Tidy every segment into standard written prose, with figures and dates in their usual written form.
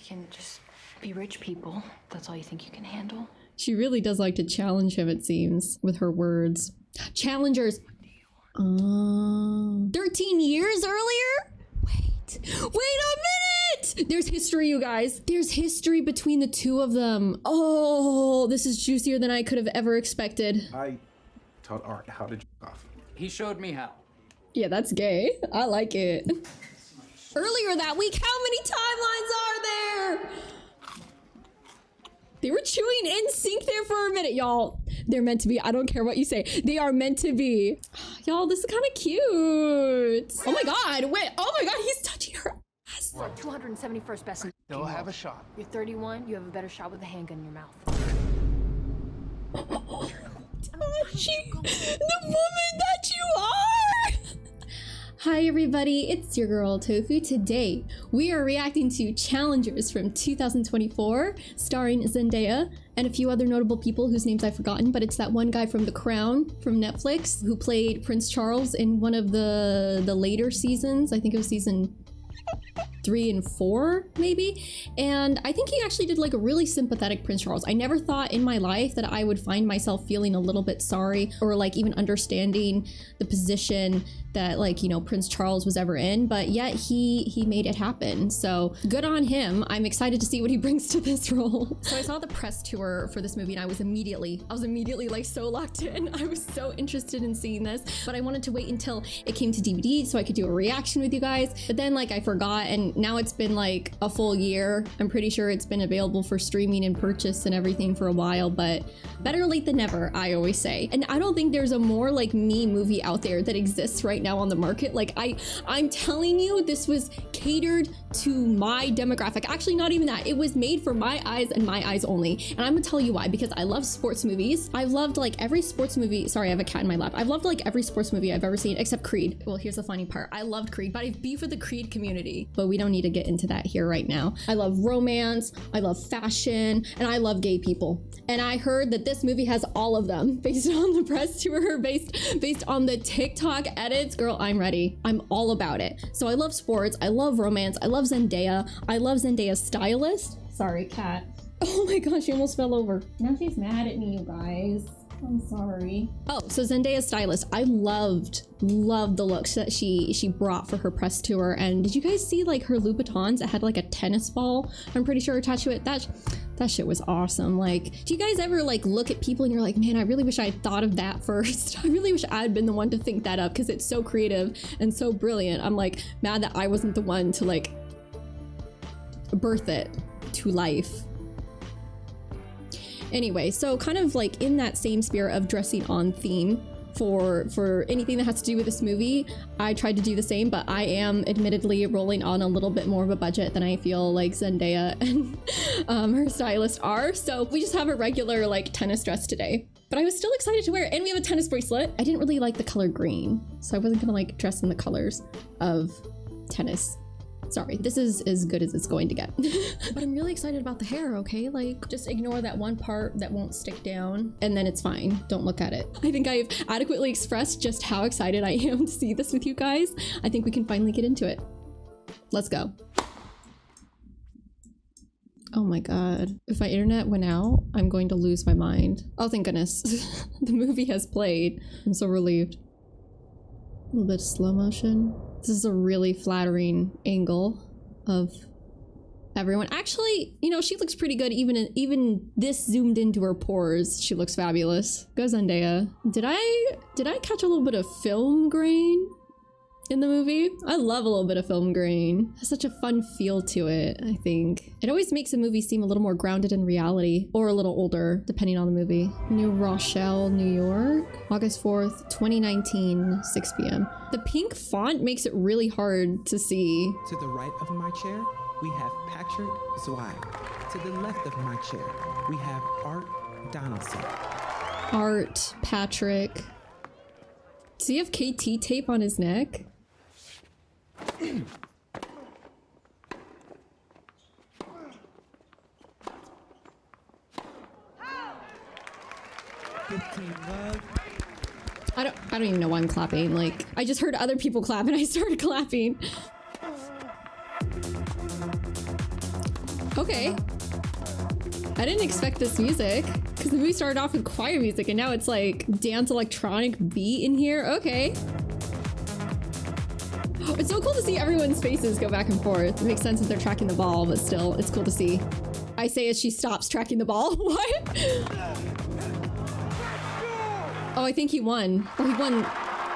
can just be rich people. That's all you think you can handle. She really does like to challenge him, it seems, with her words. Challengers. 13 years earlier? Wait a minute! There's history, you guys. There's history between the two of them. Oh, this is juicier than I could have ever expected. I taught Art how to jerk off. He showed me how. Yeah, that's gay. I like it. Earlier that week, how many timelines are there? They were chewing in sync there for a minute, y'all. They're meant to be. I don't care what you say. They are meant to be. Y'all, this is kind of cute. Oh my God, wait. Oh my God, he's touching her ass. 271st best in. They'll have a shot. You're 31, you have a better shot with a handgun in your mouth. Touching the woman that you are. Hi everybody, it's your girl Tofu. Today we are reacting to Challengers from 2024 starring Zendaya and a few other notable people whose names I've forgotten, but it's that one guy from The Crown from Netflix who played Prince Charles in one of the later seasons. I think it was season 3 and 4 maybe, and I think he actually did like a really sympathetic Prince Charles. I never thought in my life that I would find myself feeling a little bit sorry or like even understanding the position that, like, you know, Prince Charles was ever in, but yet he made it happen. So good on him. I'm excited to see what he brings to this role. So I saw the press tour for this movie and I was immediately like so locked in. I was so interested in seeing this, but I wanted to wait until it came to DVD so I could do a reaction with you guys. But then like I forgot, and now it's been like a full year. I'm pretty sure it's been available for streaming and purchase and everything for a while, but better late than never, I always say. And I don't think there's a more like me movie out there that exists right now on the market. Like I'm telling you, this was catered to my demographic. Actually, not even that. It was made for my eyes and my eyes only. And I'm gonna tell you why, because I love sports movies. I've loved like every sports movie. Sorry, I have a cat in my lap. I've loved like every sports movie I've ever seen except Creed. Well, here's the funny part. I loved Creed, but I have beef with the Creed community. But we don't need to get into that here right now. I love romance, I love fashion, and I love gay people. And I heard that this movie has all of them based on the press tour, based on the TikTok edits. Girl, I'm ready. I'm all about it. So I love sports, I love romance, I love Zendaya, I love Zendaya's stylist. Sorry, cat. Oh my gosh, she almost fell over. Now she's mad at me, you guys. I'm sorry. Oh, so Zendaya's stylist. I loved the looks that she brought for her press tour. And did you guys see like her Louboutins? It had like a tennis ball, I'm pretty sure, attached to it. That shit was awesome. Like, do you guys ever like look at people and you're like, man, I really wish I had thought of that first. I really wish I had been the one to think that up, because it's so creative and so brilliant. I'm like mad that I wasn't the one to like birth it to life. Anyway, so kind of like in that same spirit of dressing on theme for anything that has to do with this movie, I tried to do the same, but I am admittedly rolling on a little bit more of a budget than I feel like Zendaya and her stylist are. So we just have a regular like tennis dress today, but I was still excited to wear it. And we have a tennis bracelet. I didn't really like the color green, so I wasn't gonna like dress in the colors of tennis. Sorry, this is as good as it's going to get. But I'm really excited about the hair, okay? Like, just ignore that one part that won't stick down, and then it's fine. Don't look at it. I think I've adequately expressed just how excited I am to see this with you guys. I think we can finally get into it. Let's go. Oh my God. If my internet went out, I'm going to lose my mind. Oh, thank goodness. The movie has played. I'm so relieved. A little bit of slow motion. This is a really flattering angle of everyone. Actually, you know, she looks pretty good even this zoomed into her pores. She looks fabulous. Go Zendaya. Did I catch a little bit of film grain in the movie? I love a little bit of film grain. It has such a fun feel to it, I think. It always makes a movie seem a little more grounded in reality, or a little older, depending on the movie. New Rochelle, New York, August 4th, 2019, 6 p.m. The pink font makes it really hard to see. To the right of my chair, we have Patrick Zweig. To the left of my chair, we have Art Donaldson. Art, Patrick. Does he have KT tape on his neck? 15 love. I don't even know why I'm clapping. Like, I just heard other people clap and I started clapping. Okay. I didn't expect this music because the movie started off with choir music and now it's like dance electronic beat in here. Okay. It's so cool to see everyone's faces go back and forth. It makes sense that they're tracking the ball, but still, it's cool to see. I say as she stops tracking the ball. What? Oh, I think he won. Or he won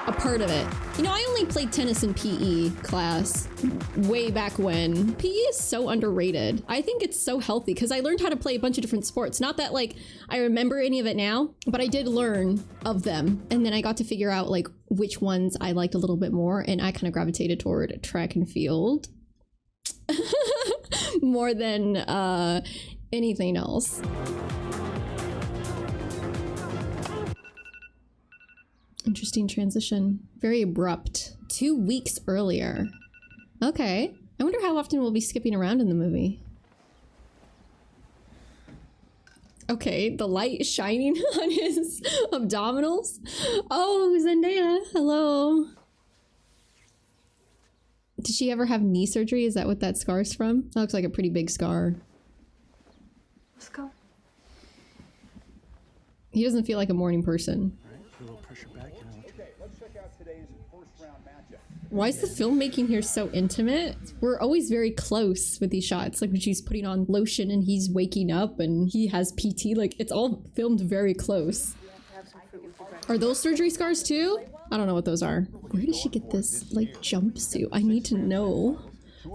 a part of it. You know, I only played tennis in PE class way back when. PE is so underrated. I think it's so healthy because I learned how to play a bunch of different sports. Not that like I remember any of it now, but I did learn of them. And then I got to figure out like which ones I liked a little bit more. And I kind of gravitated toward track and field more than anything else. Interesting transition. Very abrupt. 2 weeks earlier. Okay. I wonder how often we'll be skipping around in the movie. Okay, the light is shining on his abdominals. Oh, Zendaya. Hello. Did she ever have knee surgery? Is that what that scar's from? That looks like a pretty big scar. Let's go. He doesn't feel like a morning person. Why is the filmmaking here so intimate? We're always very close with these shots. Like when she's putting on lotion and he's waking up and he has PT. Like it's all filmed very close. Are those surgery scars too? I don't know what those are. Where did she get this like jumpsuit? I need to know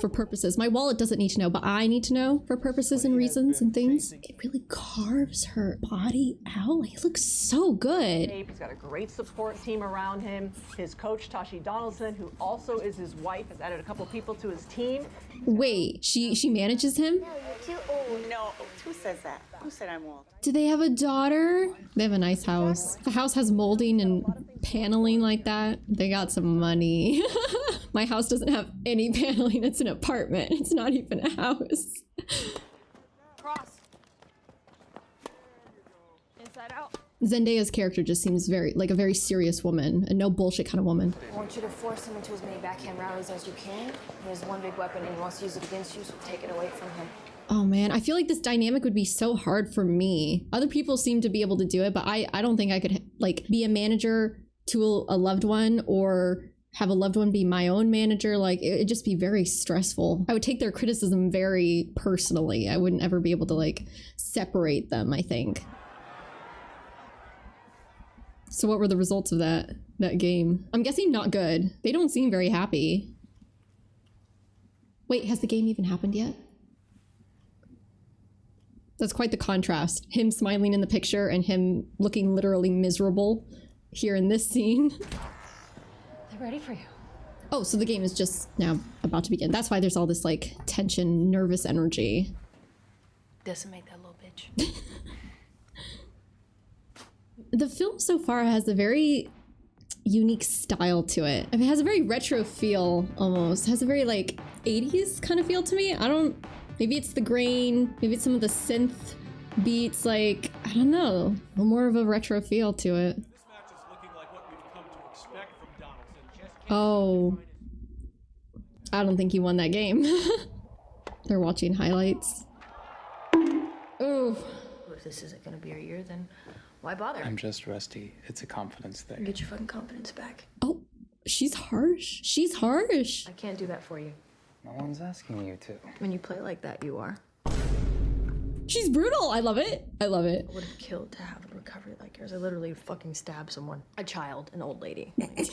for purposes. My wallet doesn't need to know, but I need to know for purposes and reasons and things. It really carves her body out. Like, it looks so good. He's got a great support team around him. His coach, Tashi Donaldson, who also is his wife, has added a couple people to his team. Wait, she manages him? No, you're too old. No, who says that? Who said I'm old? Do they have a daughter? They have a nice house. The house has molding and paneling like that. They got some money. My house doesn't have any paneling. It's an apartment. It's not even a house. Cross. Inside out. Zendaya's character just seems like a very serious woman, a no bullshit kind of woman. I want you to force him into as many backhand rallies as you can. He has one big weapon and he wants to use it against you, so take it away from him. Oh man, I feel like this dynamic would be so hard for me. Other people seem to be able to do it, but I don't think I could like be a manager to a loved one or have a loved one be my own manager. Like it'd just be very stressful. I would take their criticism very personally. I wouldn't ever be able to like separate them, I think. So what were the results of that game? I'm guessing not good. They don't seem very happy. Wait, has the game even happened yet? That's quite the contrast. Him smiling in the picture and him looking literally miserable here in this scene. They're ready for you. Oh, so the game is just now about to begin. That's why there's all this like tension, nervous energy. Decimate that little bitch. The film so far has a very unique style to it. I mean, it has a very retro feel almost. It has a very like 80s kind of feel to me. Maybe it's the grain, maybe it's some of the synth beats, like, I don't know, a little more of a retro feel to it. This match is looking like what we've come to expect from Donaldson. Oh, I don't think he won that game. They're watching highlights. Ooh. If this isn't gonna be our year, then why bother? I'm just rusty. It's a confidence thing. Get your fucking confidence back. Oh, she's harsh. She's harsh. I can't do that for you. No one's asking you to. When you play like that, you are. She's brutal. I love it. I love it. I would have killed to have a recovery like yours. I literally fucking stabbed someone. A child, an old lady. Hey,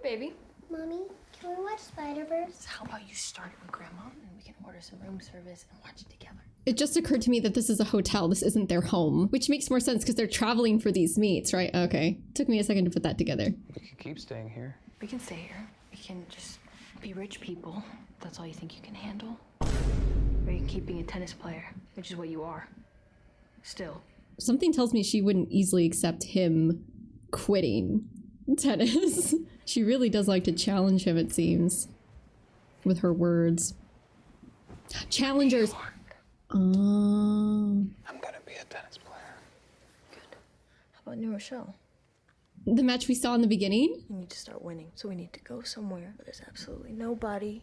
baby. Mommy, can we watch Spider-Verse? How about you start it with Grandma and we can order some room service and watch it together? It just occurred to me that this is a hotel. This isn't their home, which makes more sense because they're traveling for these meets, right? Okay. Took me a second to put that together. We could keep staying here. We can stay here. We can just be rich people. That's all you think you can handle? Or you can keep being a tennis player, which is what you are. Still. Something tells me she wouldn't easily accept him quitting tennis. She really does like to challenge him, it seems, with her words. Challengers. I'm gonna be a tennis player. Good. How about New Rochelle? The match we saw in the beginning? We need to start winning, so we need to go somewhere where there's absolutely nobody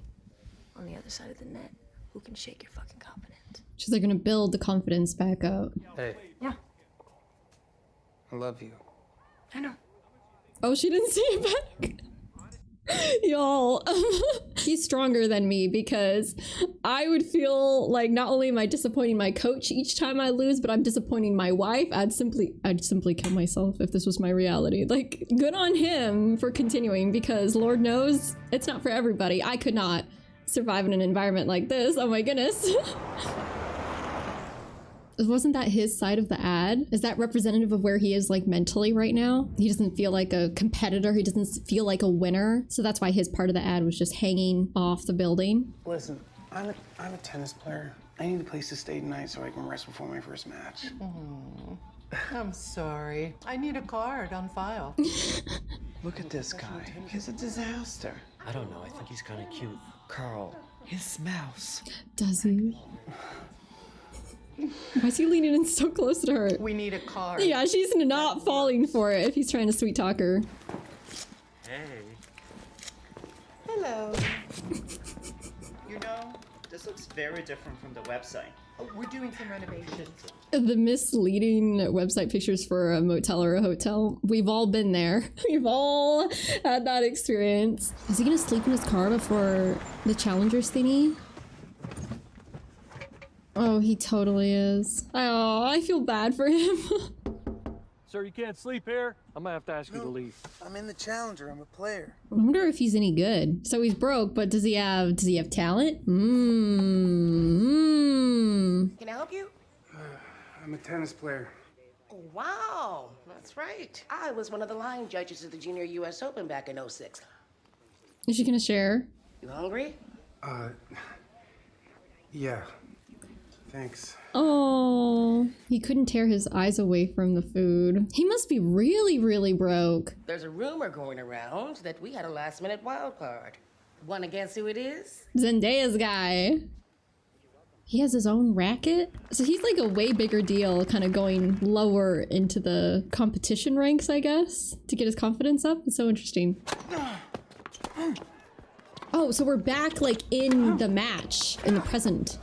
on the other side of the net. who can shake your fucking confidence. She's like gonna build the confidence back up. Hey, Yeah, I love you. I know. Oh, she didn't say it back. Y'all, he's stronger than me because I would feel like not only am I disappointing my coach each time I lose, but I'm disappointing my wife. I'd simply kill myself if this was my reality. Like, good on him for continuing because Lord knows it's not for everybody. I could not survive in an environment like this. Oh my goodness. Wasn't that his side of the ad? Is that representative of where he is like mentally right now? He doesn't feel like a competitor. He doesn't feel like a winner. So that's why his part of the ad was just hanging off the building. Listen, I'm a tennis player. I need a place to stay tonight so I can rest before my first match. I'm sorry. I need a card on file. Look at this guy. He's a disaster. I don't know. I think he's kind of cute. Carl, he smells. Does he? Why is he leaning in so close to her? We need a card. Yeah, she's not falling for it if he's trying to sweet talk her. Hey. Hello. You know, this looks very different from the website. Oh, we're doing some renovations. The misleading website pictures for a motel or a hotel. We've all been there. We've all had that experience. Is he gonna sleep in his car before the Challengers thingy? Oh, he totally is. Oh, I feel bad for him. Sir, you can't sleep here. I'm gonna have to ask you to leave. I'm in the Challenger. I'm a player. I wonder if he's any good. So he's broke, but does he have talent? Mmm. Can I help you? I'm a tennis player. Oh, wow, that's right. I was one of the line judges at the Junior U.S. Open back in '06. Is she gonna share? You hungry? Yeah. Thanks. Oh, he couldn't tear his eyes away from the food. He must be really, really broke. There's a rumor going around that we had a last-minute wild card. Wanna guess who it is? Zendaya's guy. He has his own racket? So he's like a way bigger deal, kind of going lower into the competition ranks, I guess, to get his confidence up. It's so interesting. Oh, so we're back like in the match, in the present.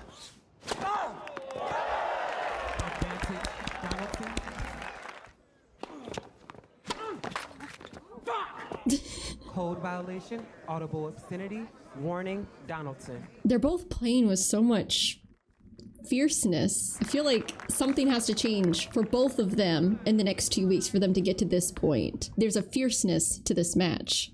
Code violation, audible obscenity, warning, Donaldson. They're both playing with so much fierceness. I feel like something has to change for both of them in the next 2 weeks for them to get to this point. There's a fierceness to this match.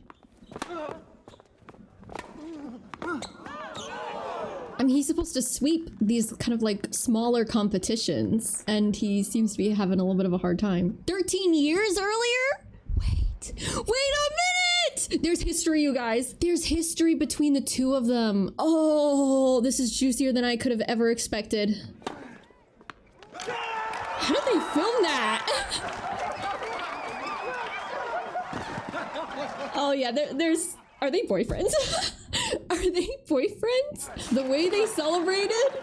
I mean, he's supposed to sweep these kind of like smaller competitions, and he seems to be having a little bit of a hard time. 13 years earlier? Wait a minute! There's history, you guys. There's history between the two of them. Oh, this is juicier than I could have ever expected. How did they film that? Oh yeah, there's... Are they boyfriends? Are they boyfriends? The way they celebrated?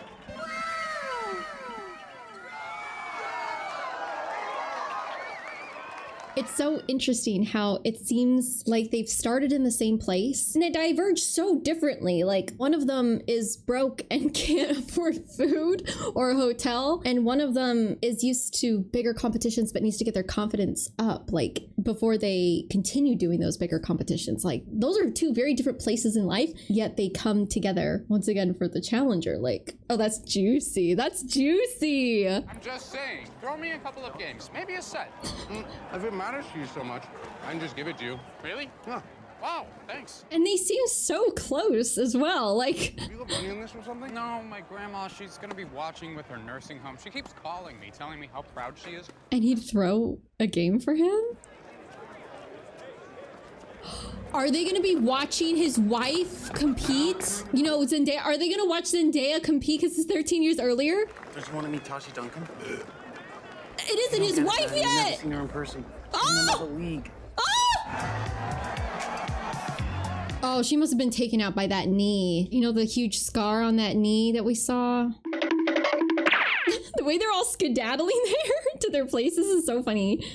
It's so interesting how it seems like they've started in the same place and it diverged so differently. Like one of them is broke and can't afford food or a hotel, and one of them is used to bigger competitions but needs to get their confidence up like before they continue doing those bigger competitions. Like those are two very different places in life, yet they come together once again for the Challenger. Like, oh, that's juicy. That's juicy. I'm just saying, throw me a couple of games, maybe a set. If it matters to you so much, I can just give it to you. Really? Yeah. Wow, thanks. And they seem so close as well. Like, You live running this or something? No, my grandma, she's gonna be watching with her nursing home. She keeps calling me, telling me how proud she is. and he'd throw a game for him? Are they gonna be watching his wife compete? You know, Zendaya, are they gonna watch Zendaya compete because it's 13 years earlier? Does you want to meet Tashi Duncan? It isn't his wife I've never yet! seen her in person. Oh! In the league. Oh, she must have been taken out by that knee. You know, the huge scar on that knee that we saw? The way they're all skedaddling there to their places is so funny.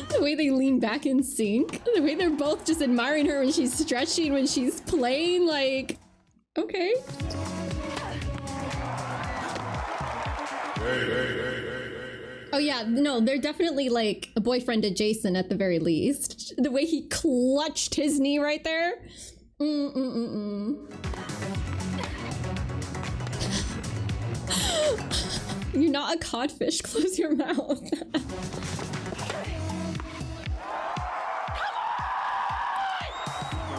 The The way they lean back in sync. The way they're both just admiring her when she's stretching, when she's playing, like, okay. Oh yeah, no, they're definitely like a boyfriend adjacent at the very least. The way he clutched his knee right there. You're not a codfish, close your mouth.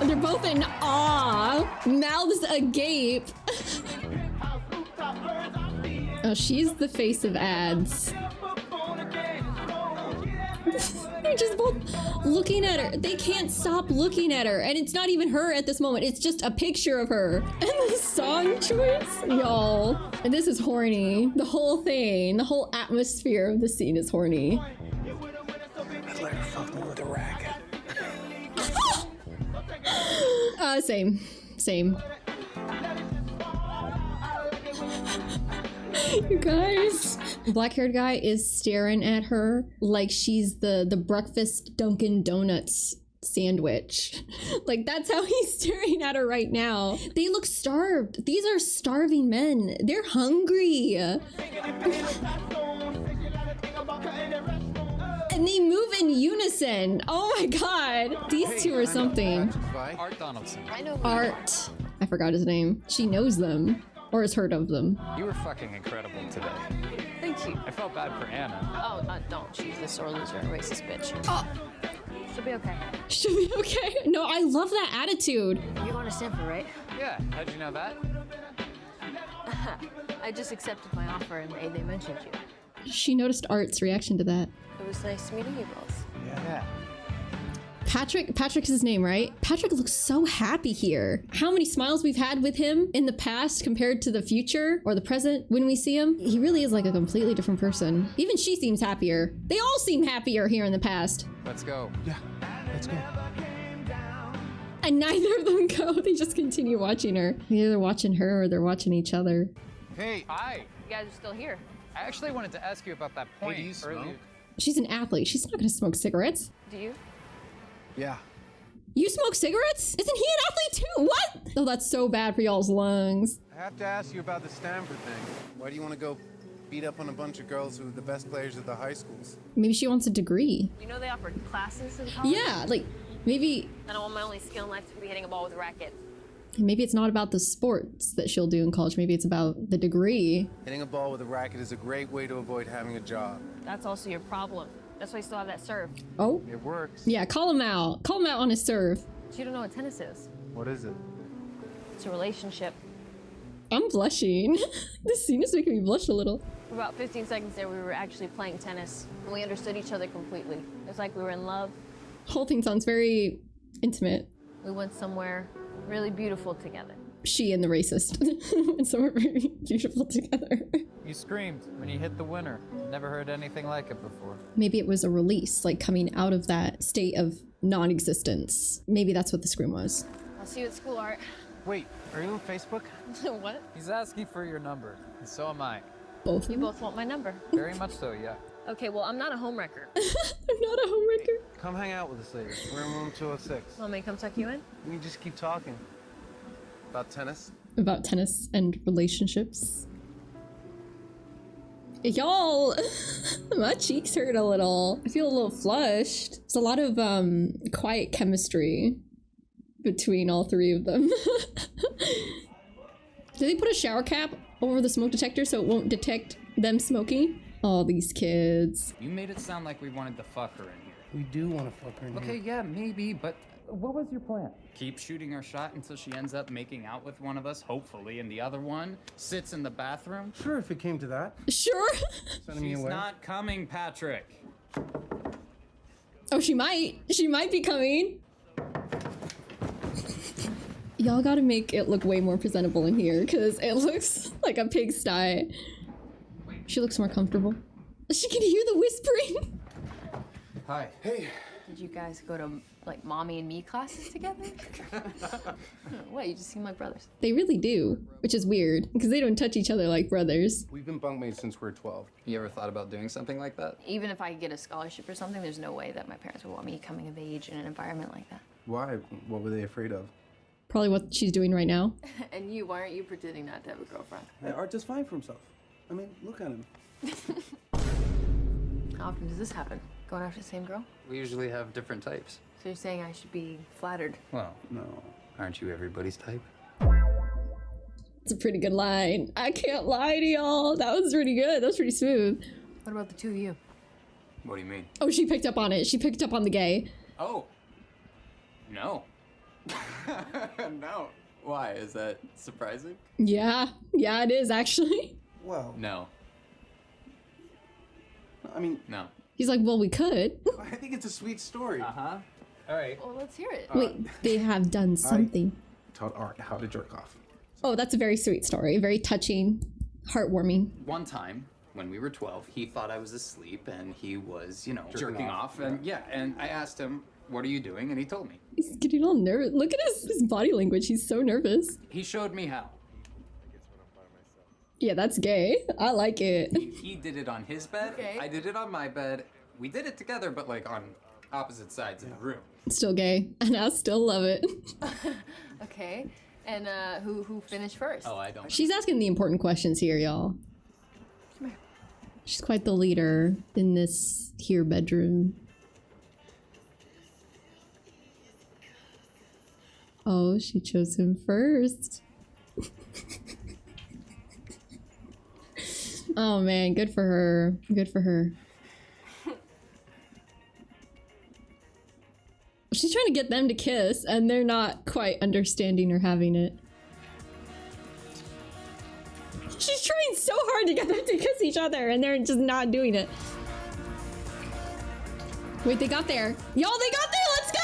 They're both in awe, mouths agape. Oh, she's the face of ads. They're just both looking at her. They can't stop looking at her. And it's not even her at this moment. It's just a picture of her. And the song choice, y'all. And this is horny. The whole thing, the whole atmosphere of the scene is horny. I'd let her fuck me with a racket. Same. You guys. The black-haired guy is staring at her like she's the breakfast Dunkin' Donuts sandwich. Like, that's how he's staring at her right now. They look starved. These are starving men. They're hungry. And they move in unison. Oh my god. These two are something. Art Donaldson. I know. Art. I forgot his name. She knows them. Or has heard of them. You were fucking incredible today. Thank you. I felt bad for Anna. Oh, don't. She's the sore loser and racist bitch. Oh. She'll be okay. She'll be okay. No, I love that attitude. You're going to Stanford, right? Yeah, how'd you know that? I just accepted my offer and they mentioned you. She noticed Art's reaction to that. It was nice meeting you both. Yeah. Patrick's his name, right? Patrick looks so happy here. How many smiles we've had with him in the past compared to the future or the present when we see him. He really is like a completely different person. Even she seems happier. They all seem happier here in the past. Let's go. Yeah, let's go. And neither of them go. They just continue watching her. Either they're watching her or they're watching each other. Hey, hi. You guys are still here. I actually wanted to ask you about that point earlier. She's an athlete. She's not gonna smoke cigarettes. Do you? Yeah. You smoke cigarettes? Isn't he an athlete too? What? Oh, that's so bad for y'all's lungs. I have to ask you about the Stanford thing. Why do you want to go beat up on a bunch of girls who are the best players at the high schools? Maybe she wants a degree. You know they offer classes in college? Yeah, like maybe I don't want my only skill in life to be hitting a ball with a racket. maybe it's not about the sports that she'll do in college. Maybe it's about the degree. Hitting a ball with a racket is a great way to avoid having a job. That's also your problem. That's why you still have that serve. Oh? It works. Yeah, call him out. Call him out on his serve. But you don't know what tennis is. What is it? It's a relationship. I'm blushing. This scene is making me blush a little. For about 15 seconds there, we were actually playing tennis. And we understood each other completely. It was like we were in love. Whole thing sounds very intimate. We went somewhere really beautiful together. She and the racist. And somewhere very beautiful together. You screamed when you hit the winner. Never heard anything like it before. Maybe it was a release, like coming out of that state of non-existence. Maybe that's what the scream was. I'll see you at school, Art. Wait, are you on Facebook? What? He's asking for your number, and so am I. Both of You both want my number. Very much so, yeah. Okay, well, I'm not a homewrecker. I'm not a homewrecker. Come hang out with us later. We're in room 206. Want me to come tuck you in? We can just keep talking. About tennis. About tennis and relationships. Y'all, my cheeks hurt a little. I feel a little flushed. There's a lot of quiet chemistry between all three of them. Did they put a shower cap over the smoke detector so it won't detect them smoking? Oh, these kids. You made it sound like we wanted to fuck her in here. We do want to fuck her in Okay, here. yeah, maybe, but what was your plan? Keep shooting our shot until she ends up making out with one of us, hopefully, and the other one sits in the bathroom? Sure, if it came to that. Sure. Sending me She's away. not coming, Patrick. Oh, she might. She might be coming. Y'all gotta make it look way more presentable in here, because it looks like a pigsty. She looks more comfortable. She can hear the whispering. Hi. Hey. Did you guys go to like mommy and me classes together? What, you just seem like brothers. They really do, which is weird because they don't touch each other like brothers. We've been bunkmates since we were 12. You ever thought about doing something like that? Even if I could get a scholarship or something, there's no way that my parents would want me coming of age in an environment like that. Why? What were they afraid of? Probably what she's doing right now. And you, why aren't you pretending not to have a girlfriend? Hey, Art does fine for himself. I mean, look at him. How often does this happen? Going after the same girl? We usually have different types. So you're saying I should be flattered? Well, no. Aren't you everybody's type? It's a pretty good line. I can't lie to y'all. That was pretty good. That was pretty smooth. What about the two of you? What do you mean? Oh, she picked up on it. She picked up on the gay. Oh. No. No. Why? Is that surprising? Yeah. Yeah, it is actually. Well, No. I mean, No. He's like, well, we could. I think it's a sweet story. Uh-huh. All right. Well, let's hear it. Wait, they have done something. Taught Art how to jerk off. Oh, that's a very sweet story. Very touching, heartwarming. One time, when we were 12, he thought I was asleep and he was, you know, jerking off. And yeah, and I asked him, what are you doing? And he told me. He's getting all nervous. Look at his body language. He's so nervous. He showed me how. Yeah, that's gay. I like it. He did it on his bed. Okay. I did it on my bed. We did it together, but like on opposite sides of the room. Still gay, and I still love it. Okay. And who finished first? Oh, I don't. She's asking the important questions here, y'all. Come here. She's quite the leader in this here bedroom. Oh, she chose him first. Oh man, good for her. Good for her. She's trying to get them to kiss, and they're not quite understanding or having it. She's trying so hard to get them to kiss each other, and they're just not doing it. Wait, they got there. Y'all, they got there! Let's go!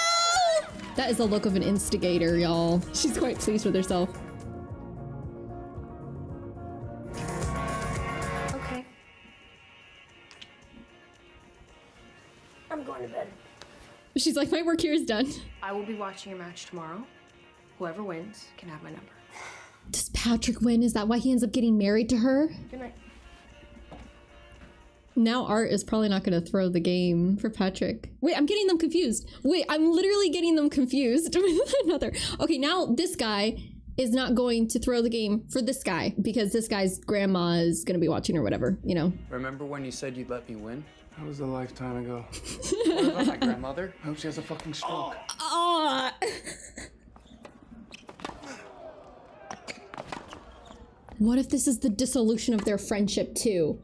That is the look of an instigator, y'all. She's quite pleased with herself. Okay. I'm going to bed. She's like, my work here is done. I will be watching your match tomorrow. Whoever wins can have my number. Does Patrick win? Is that why he ends up getting married to her? Good night. Now Art is probably not going to throw the game for Patrick. Wait, I'm getting them confused. Wait, I'm literally getting them confused with another. Okay, now this guy is not going to throw the game for this guy because this guy's grandma is going to be watching or whatever, you know. Remember when you said you'd let me win? That was a lifetime ago. What about my grandmother? I hope she has a fucking stroke. Oh. What if this is the dissolution of their friendship too?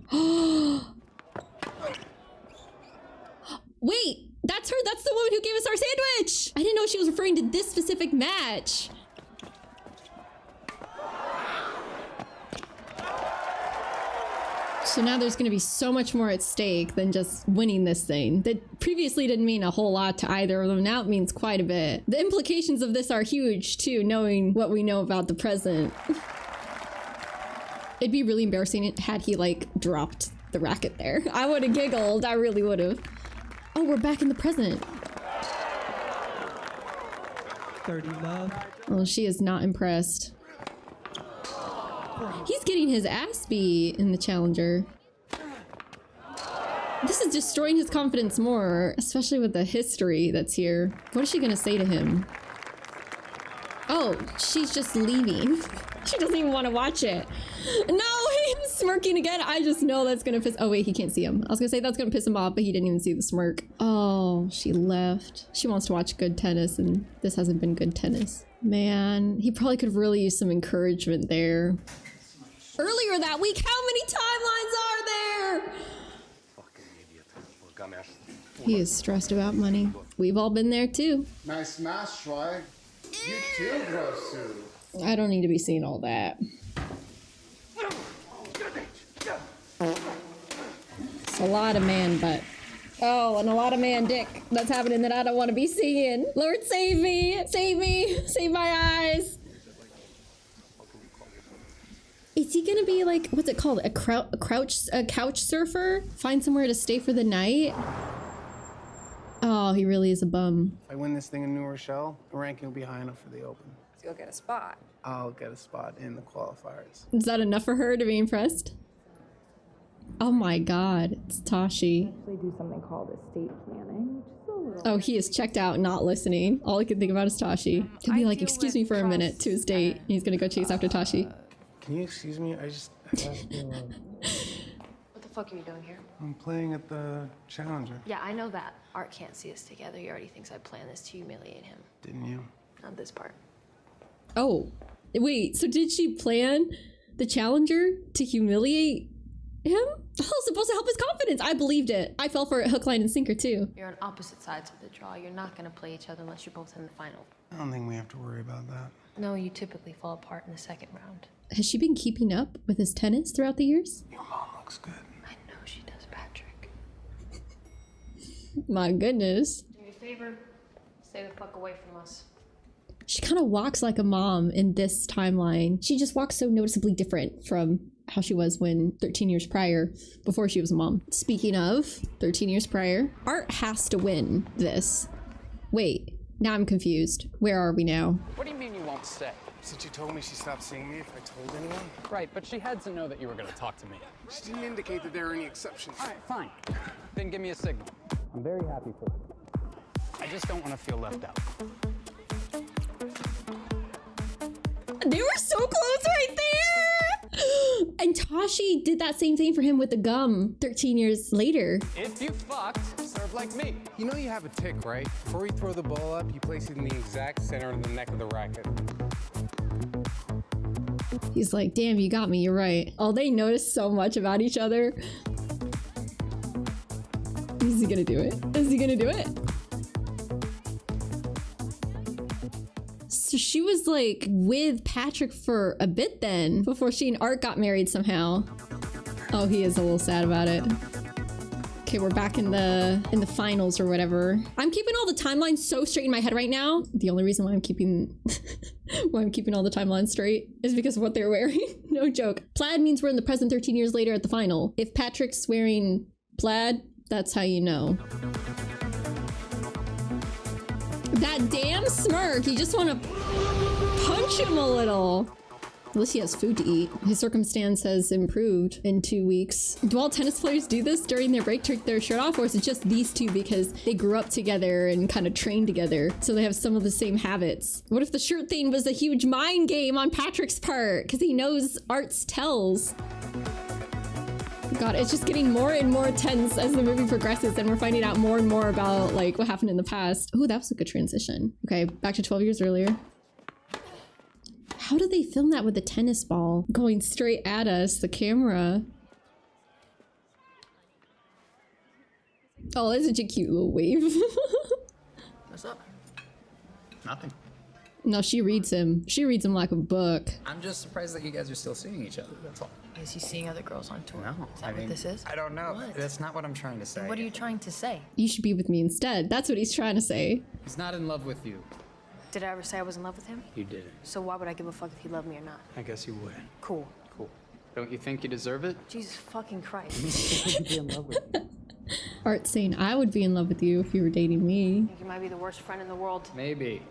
Wait, that's her. That's the woman who gave us our sandwich. I didn't know she was referring to this specific match. So now there's going to be so much more at stake than just winning this thing. That previously didn't mean a whole lot to either of them. Now it means quite a bit. The implications of this are huge too, knowing what we know about the present. It'd be really embarrassing had he like dropped the racket there. I would have giggled. I really would have. Oh, we're back in the present. 30 love. Well, she is not impressed. He's getting his ass beat in the challenger. This is destroying his confidence more, especially with the history that's here. What is she gonna say to him? Oh, she's just leaving. She doesn't even want to watch it. No, he's smirking again. I just know that's gonna piss. Oh wait, he can't see him. I was gonna say that's gonna piss him off, but he didn't even see the smirk. Oh, she left. She wants to watch good tennis, and this hasn't been good tennis. Man, he probably could really use some encouragement there. Earlier that week, how many timelines are there? He is stressed about money. We've all been there too. Nice smash, Troy. You too, Grosu. I don't need to be seeing all that. It's a lot of man butt. Oh, and a lot of man dick that's happening that I don't want to be seeing. Lord, save me! Save me! Save my eyes! Is he gonna be like, what's it called? A couch surfer? Find somewhere to stay for the night? Oh, he really is a bum. If I win this thing in New Rochelle, the ranking will be high enough for the Open. So you'll get a spot. I'll get a spot in the qualifiers. Is that enough for her to be impressed? Oh my god, it's Tashi. They do something called estate planning. Oh, he is checked out, not listening. All I can think about is Tashi. He'll be like, excuse me for a minute to his date. He's gonna go chase after Tashi. Can you excuse me? I have to, What the fuck are you doing here? I'm playing at the Challenger. Yeah, I know that. Art can't see us together. He already thinks I planned this to humiliate him. Didn't you? Not this part. Oh, wait, so did she plan the Challenger to humiliate him? Oh, supposed to help his confidence. I believed it. I fell for it hook, line, and sinker too. You're on opposite sides of the draw. You're not gonna play each other unless you're both in the final. I don't think we have to worry about that. No, you typically fall apart in the second round. Has she been keeping up with his tennis throughout the years? Your mom looks good. I know she does, Patrick. My goodness. Do me a favor. Stay the fuck away from us. She kind of walks like a mom in this timeline. She just walks so noticeably different from how she was when 13 years prior, before she was a mom. Speaking of 13 years prior, Art has to win this. Wait, now I'm confused. Where are we now? What do you mean you won't say? Since you told me she stopped seeing me if I told anyone? Right, but she had to know that you were going to talk to me. She didn't indicate that there were any exceptions. All right, fine. Then give me a signal. I'm very happy for you. I just don't want to feel left out. They were so close right there! And Tashi did that same thing for him with the gum 13 years later. If you fucked, serve like me. You know you have a tick, right? Before you throw the ball up, you place it in the exact center of the neck of the racket. He's like, damn, you got me, you're right. Oh, they noticed so much about each other. Is he gonna do it? Is he gonna do it? So she was like with Patrick for a bit then, before she and Art got married somehow. Oh, he is a little sad about it. Okay, we're back in the finals or whatever. I'm keeping all the timelines so straight in my head right now. The only reason why I'm keeping all the timelines straight is because of what they're wearing. No joke. Plaid means we're in the present 13 years later at the final. If Patrick's wearing plaid, that's how you know. That damn smirk, you just want to punch him a little. At least he has food to eat. His circumstance has improved in 2 weeks. Do all tennis players do this during their break, take their shirt off, or is it just these two because they grew up together and kind of trained together, so they have some of the same habits? What if the shirt thing was a huge mind game on Patrick's part because he knows Art's tells? God, it's just getting more and more tense as the movie progresses, and we're finding out more and more about like what happened in the past. Oh, that was a good transition. Okay, back to 12 years earlier. How did they film that with the tennis ball going straight at us, the camera? Oh, that's such a cute little wave. What's up? Nothing. No, she reads him. She reads him like a book. I'm just surprised that you guys are still seeing each other, that's all. Is he seeing other girls on tour? No, Is that what this is? I don't know. What? That's not what I'm trying to say. Then what are you trying to say? You should be with me instead. That's what he's trying to say. He's not in love with you. Did I ever say I was in love with him? You didn't. So why would I give a fuck if he loved me or not? I guess you would. Cool. Cool. Don't you think you deserve it? Jesus fucking Christ. Be in love with you. Art saying, I would be in love with you if you were dating me. I think you might be the worst friend in the world. Maybe.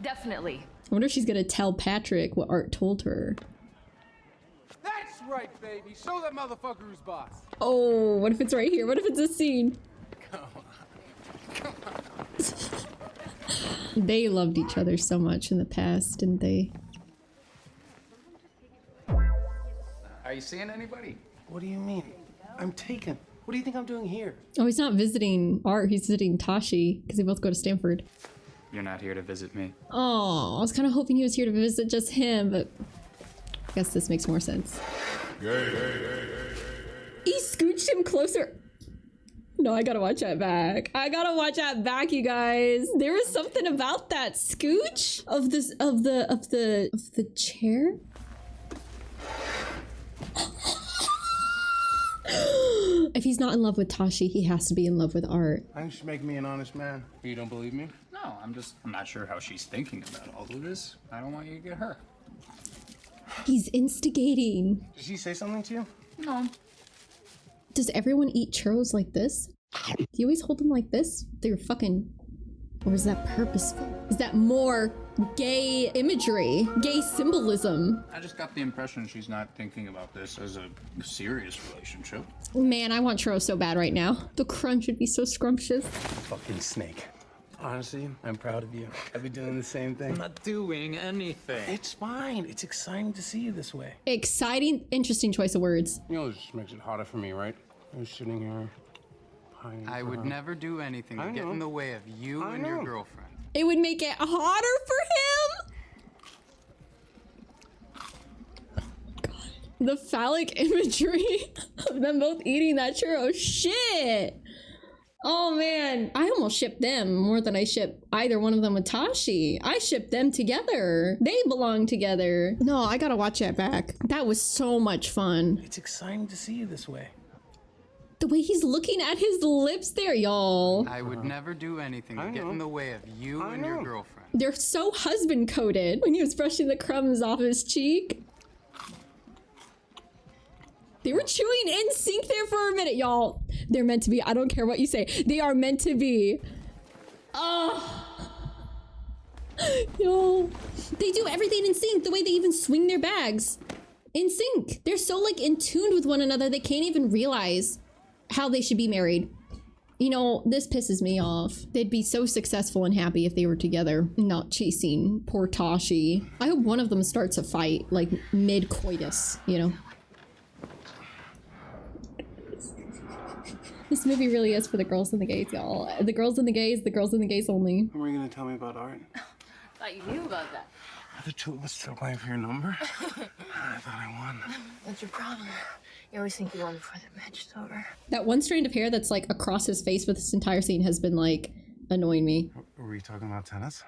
Definitely. I wonder if she's gonna tell Patrick what Art told her. That's right, baby. Show that motherfucker who's boss. Oh, what if it's right here? What if it's a scene? Come on. Come on. They loved each other so much in the past, didn't they? Are you seeing anybody? What do you mean? I'm taken. What do you think I'm doing here? Oh, he's not visiting Art, he's visiting Tashi, because they both go to Stanford. You're not here to visit me. Oh, I was kind of hoping he was here to visit just him, but I guess this makes more sense. He scooched him closer. No, I gotta watch that back. I gotta watch that back, you guys. There was something about that scooch of this of the chair. If he's not in love with Tashi, he has to be in love with Art. I think you should make me an honest man. You don't believe me? No, I'm not sure how she's thinking about all of this. I don't want you to get hurt. He's instigating. Did she say something to you? No. Does everyone eat churros like this? Do you always hold them like this? They're fucking... Or is that purposeful? Is that more gay imagery? Gay symbolism? I just got the impression she's not thinking about this as a serious relationship. Man, I want churros so bad right now. The crunch would be so scrumptious. Fucking snake. Honestly, I'm proud of you. I've been doing the same thing. I'm not doing anything. It's fine. It's exciting to see you this way. Exciting, interesting choice of words. You know, this just makes it harder for me, right? I was sitting here. I would never do anything to get in the way of you and your girlfriend. It would make it harder for him? God. The phallic imagery of them both eating that churro. Shit! Oh man, I almost shipped them more than I ship either one of them with Tashi. I shipped them together. They belong together. No, I gotta watch that back. That was so much fun. It's exciting to see you this way. The way he's looking at his lips there, y'all. I would never do anything to get in the way of you and your girlfriend. They're so husband coded. When he was brushing the crumbs off his cheek. They were chewing in sync there for a minute, y'all. They're meant to be. I don't care what you say. They are meant to be. Oh. Yo. They do everything in sync. The way they even swing their bags. In sync. They're so like in tune with one another. They can't even realize how they should be married. You know, this pisses me off. They'd be so successful and happy if they were together, not chasing poor Tashi. I hope one of them starts a fight, like mid-coitus, you know? This movie really is for the girls and the gays, y'all. The girls and the gays only. When were you gonna tell me about Art? Thought you knew about that. Are the two of us still playing for your number? I thought I won. What's your problem? You always think you won before the match is over. That one strand of hair that's like across his face for this entire scene has been like annoying me. Were we talking about tennis?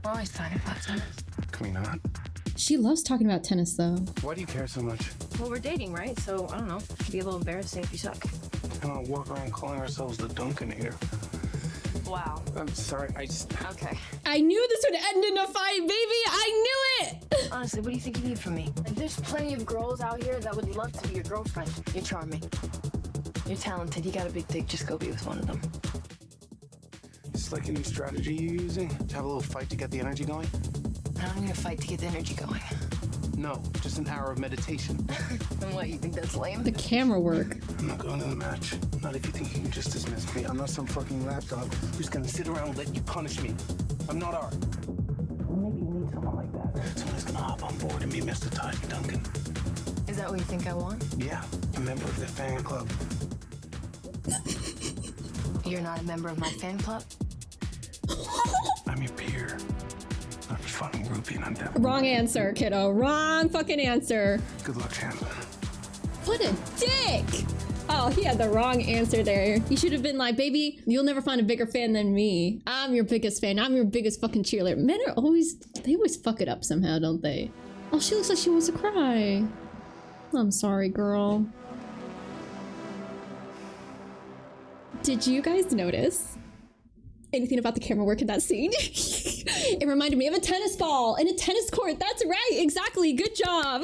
We're always talking about tennis. Can we not? She loves talking about tennis though. Why do you care so much? Well, we're dating, right? So, I don't know. It'd be a little embarrassing if you suck. I don't walk around calling ourselves the Dunkinator. Wow. I'm sorry, I just... Okay. I knew this would end in a fight, baby! I knew it! Honestly, what do you think you need from me? Like, there's plenty of girls out here that would love to be your girlfriend. You're charming. You're talented. You got a big dick. Just go be with one of them. Is this like a new strategy you're using? To have a little fight to get the energy going? I'm gonna fight to get the energy going. No, just an hour of meditation. And what, you think that's lame? The camera work. I'm not going to the match. Not if you think you can just dismiss me. I'm not some fucking lapdog who's gonna sit around and let you punish me. I'm not Art. Maybe you need someone like that. Someone who's gonna hop on board and be Mr. Tashi Duncan. Is that what you think I want? Yeah, a member of the fan club. You're not a member of my fan club? I'm your peer. I'm a fucking groupie and I'm definitely... Wrong answer, kiddo. Wrong fucking answer. Good luck, champ. What a dick! Oh, he had the wrong answer there. You should have been like, baby, you'll never find a bigger fan than me. I'm your biggest fan. I'm your biggest fucking cheerleader. Men are always, they always fuck it up somehow, don't they? Oh, she looks like she wants to cry. I'm sorry, girl. Did you guys notice anything about the camera work in that scene? It reminded me of a tennis ball in a tennis court. That's right, exactly. Good job.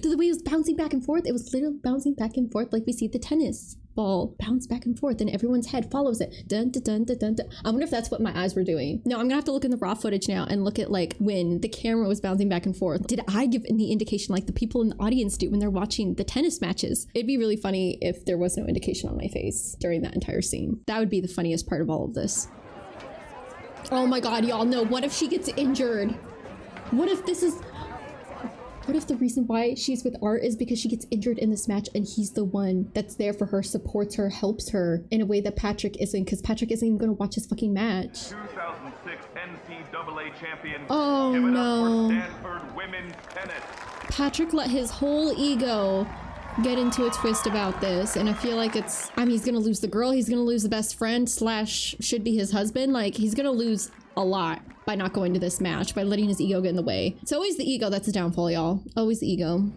The way it was bouncing back and forth, it was literally bouncing back and forth like we see the tennis ball bounce back and forth and everyone's head follows it. Dun, dun, dun, dun, dun, dun. I wonder if that's what my eyes were doing. No, I'm gonna have to look in the raw footage now and look at like when the camera was bouncing back and forth. Did I give any indication like the people in the audience do when they're watching the tennis matches? It'd be really funny if there was no indication on my face during that entire scene. That would be the funniest part of all of this. Oh my god, y'all know. What if she gets injured? What if this is... What if the reason why she's with Art is because she gets injured in this match and he's the one that's there for her, supports her, helps her in a way that Patrick isn't, because Patrick isn't even going to watch his fucking match. 2006 NCAA champion. Oh no. Stanford women's tennis. Patrick let his whole ego get into a twist about this, and I feel like it's, I mean, he's gonna lose the girl, he's gonna lose the best friend slash should be his husband. Like, he's gonna lose a lot by not going to this match, by letting his ego get in the way. It's always the ego that's the downfall, y'all. Always the ego.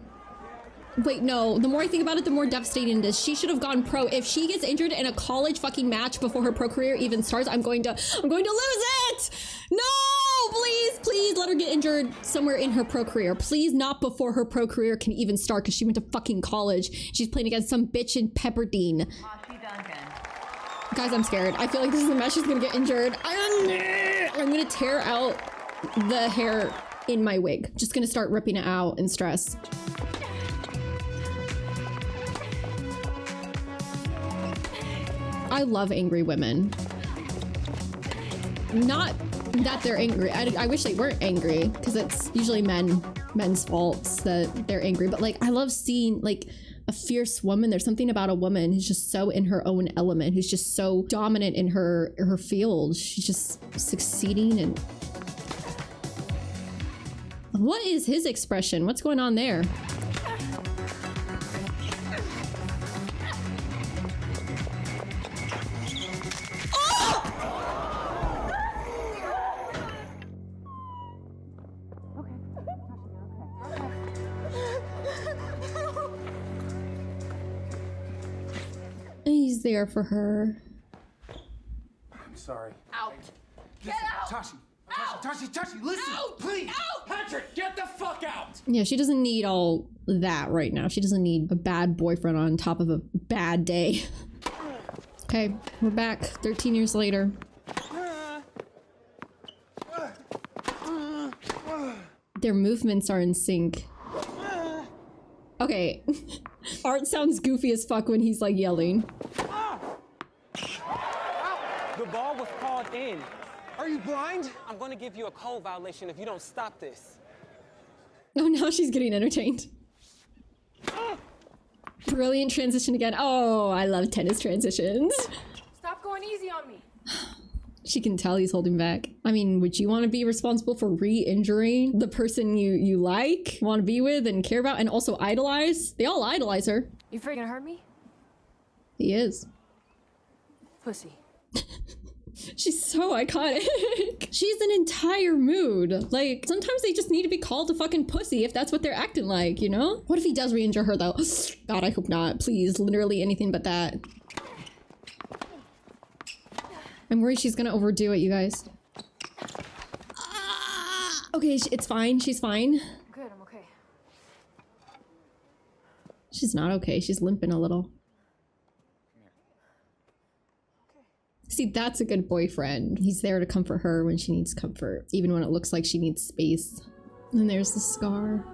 Wait, no, the more I think about it, the more devastating it is. She should have gone pro. If she gets injured in a college fucking match before her pro career even starts, I'm going to lose it! No, please! please let her get injured somewhere in her pro career. Please not before her pro career can even start because she went to fucking college. She's playing against some bitch in Pepperdine. Guys, I'm scared. I feel like this is the match she's gonna get injured. I'm gonna tear out the hair in my wig. Just gonna start ripping it out in stress. I love angry women. Not that they're angry. I wish they weren't angry because it's usually men's faults that they're angry. But like, I love seeing like a fierce woman. There's something about a woman who's just so in her own element, who's just so dominant in her field. She's just succeeding. And what is his expression? What's going on there? He's there for her. I'm sorry. Out. Get out. Tashi, listen, please. Out. Patrick, get the fuck out! Yeah, she doesn't need all that right now. She doesn't need a bad boyfriend on top of a bad day. Okay, we're back 13 years later. Their movements are in sync. Okay. Art sounds goofy as fuck when he's like yelling. The ball was called in. Are you blind? I'm gonna give you a code violation if you don't stop this. Oh, now she's getting entertained. Brilliant transition again. Oh, I love tennis transitions. Stop going easy on me. She can tell he's holding back. I mean, would you want to be responsible for re-injuring the person you like, want to be with, and care about, and also idolize? They all idolize her. You freaking hurt me? He is. Pussy. She's so iconic. She's an entire mood. Like, sometimes they just need to be called a fucking pussy if that's what they're acting like, you know? What if he does re-injure her, though? God, I hope not. Please, literally anything but that. I'm worried she's gonna overdo it, you guys. Okay, it's fine. She's fine. Good, I'm okay. She's not okay. She's limping a little. See, that's a good boyfriend. He's there to comfort her when she needs comfort, even when it looks like she needs space. And there's the scar.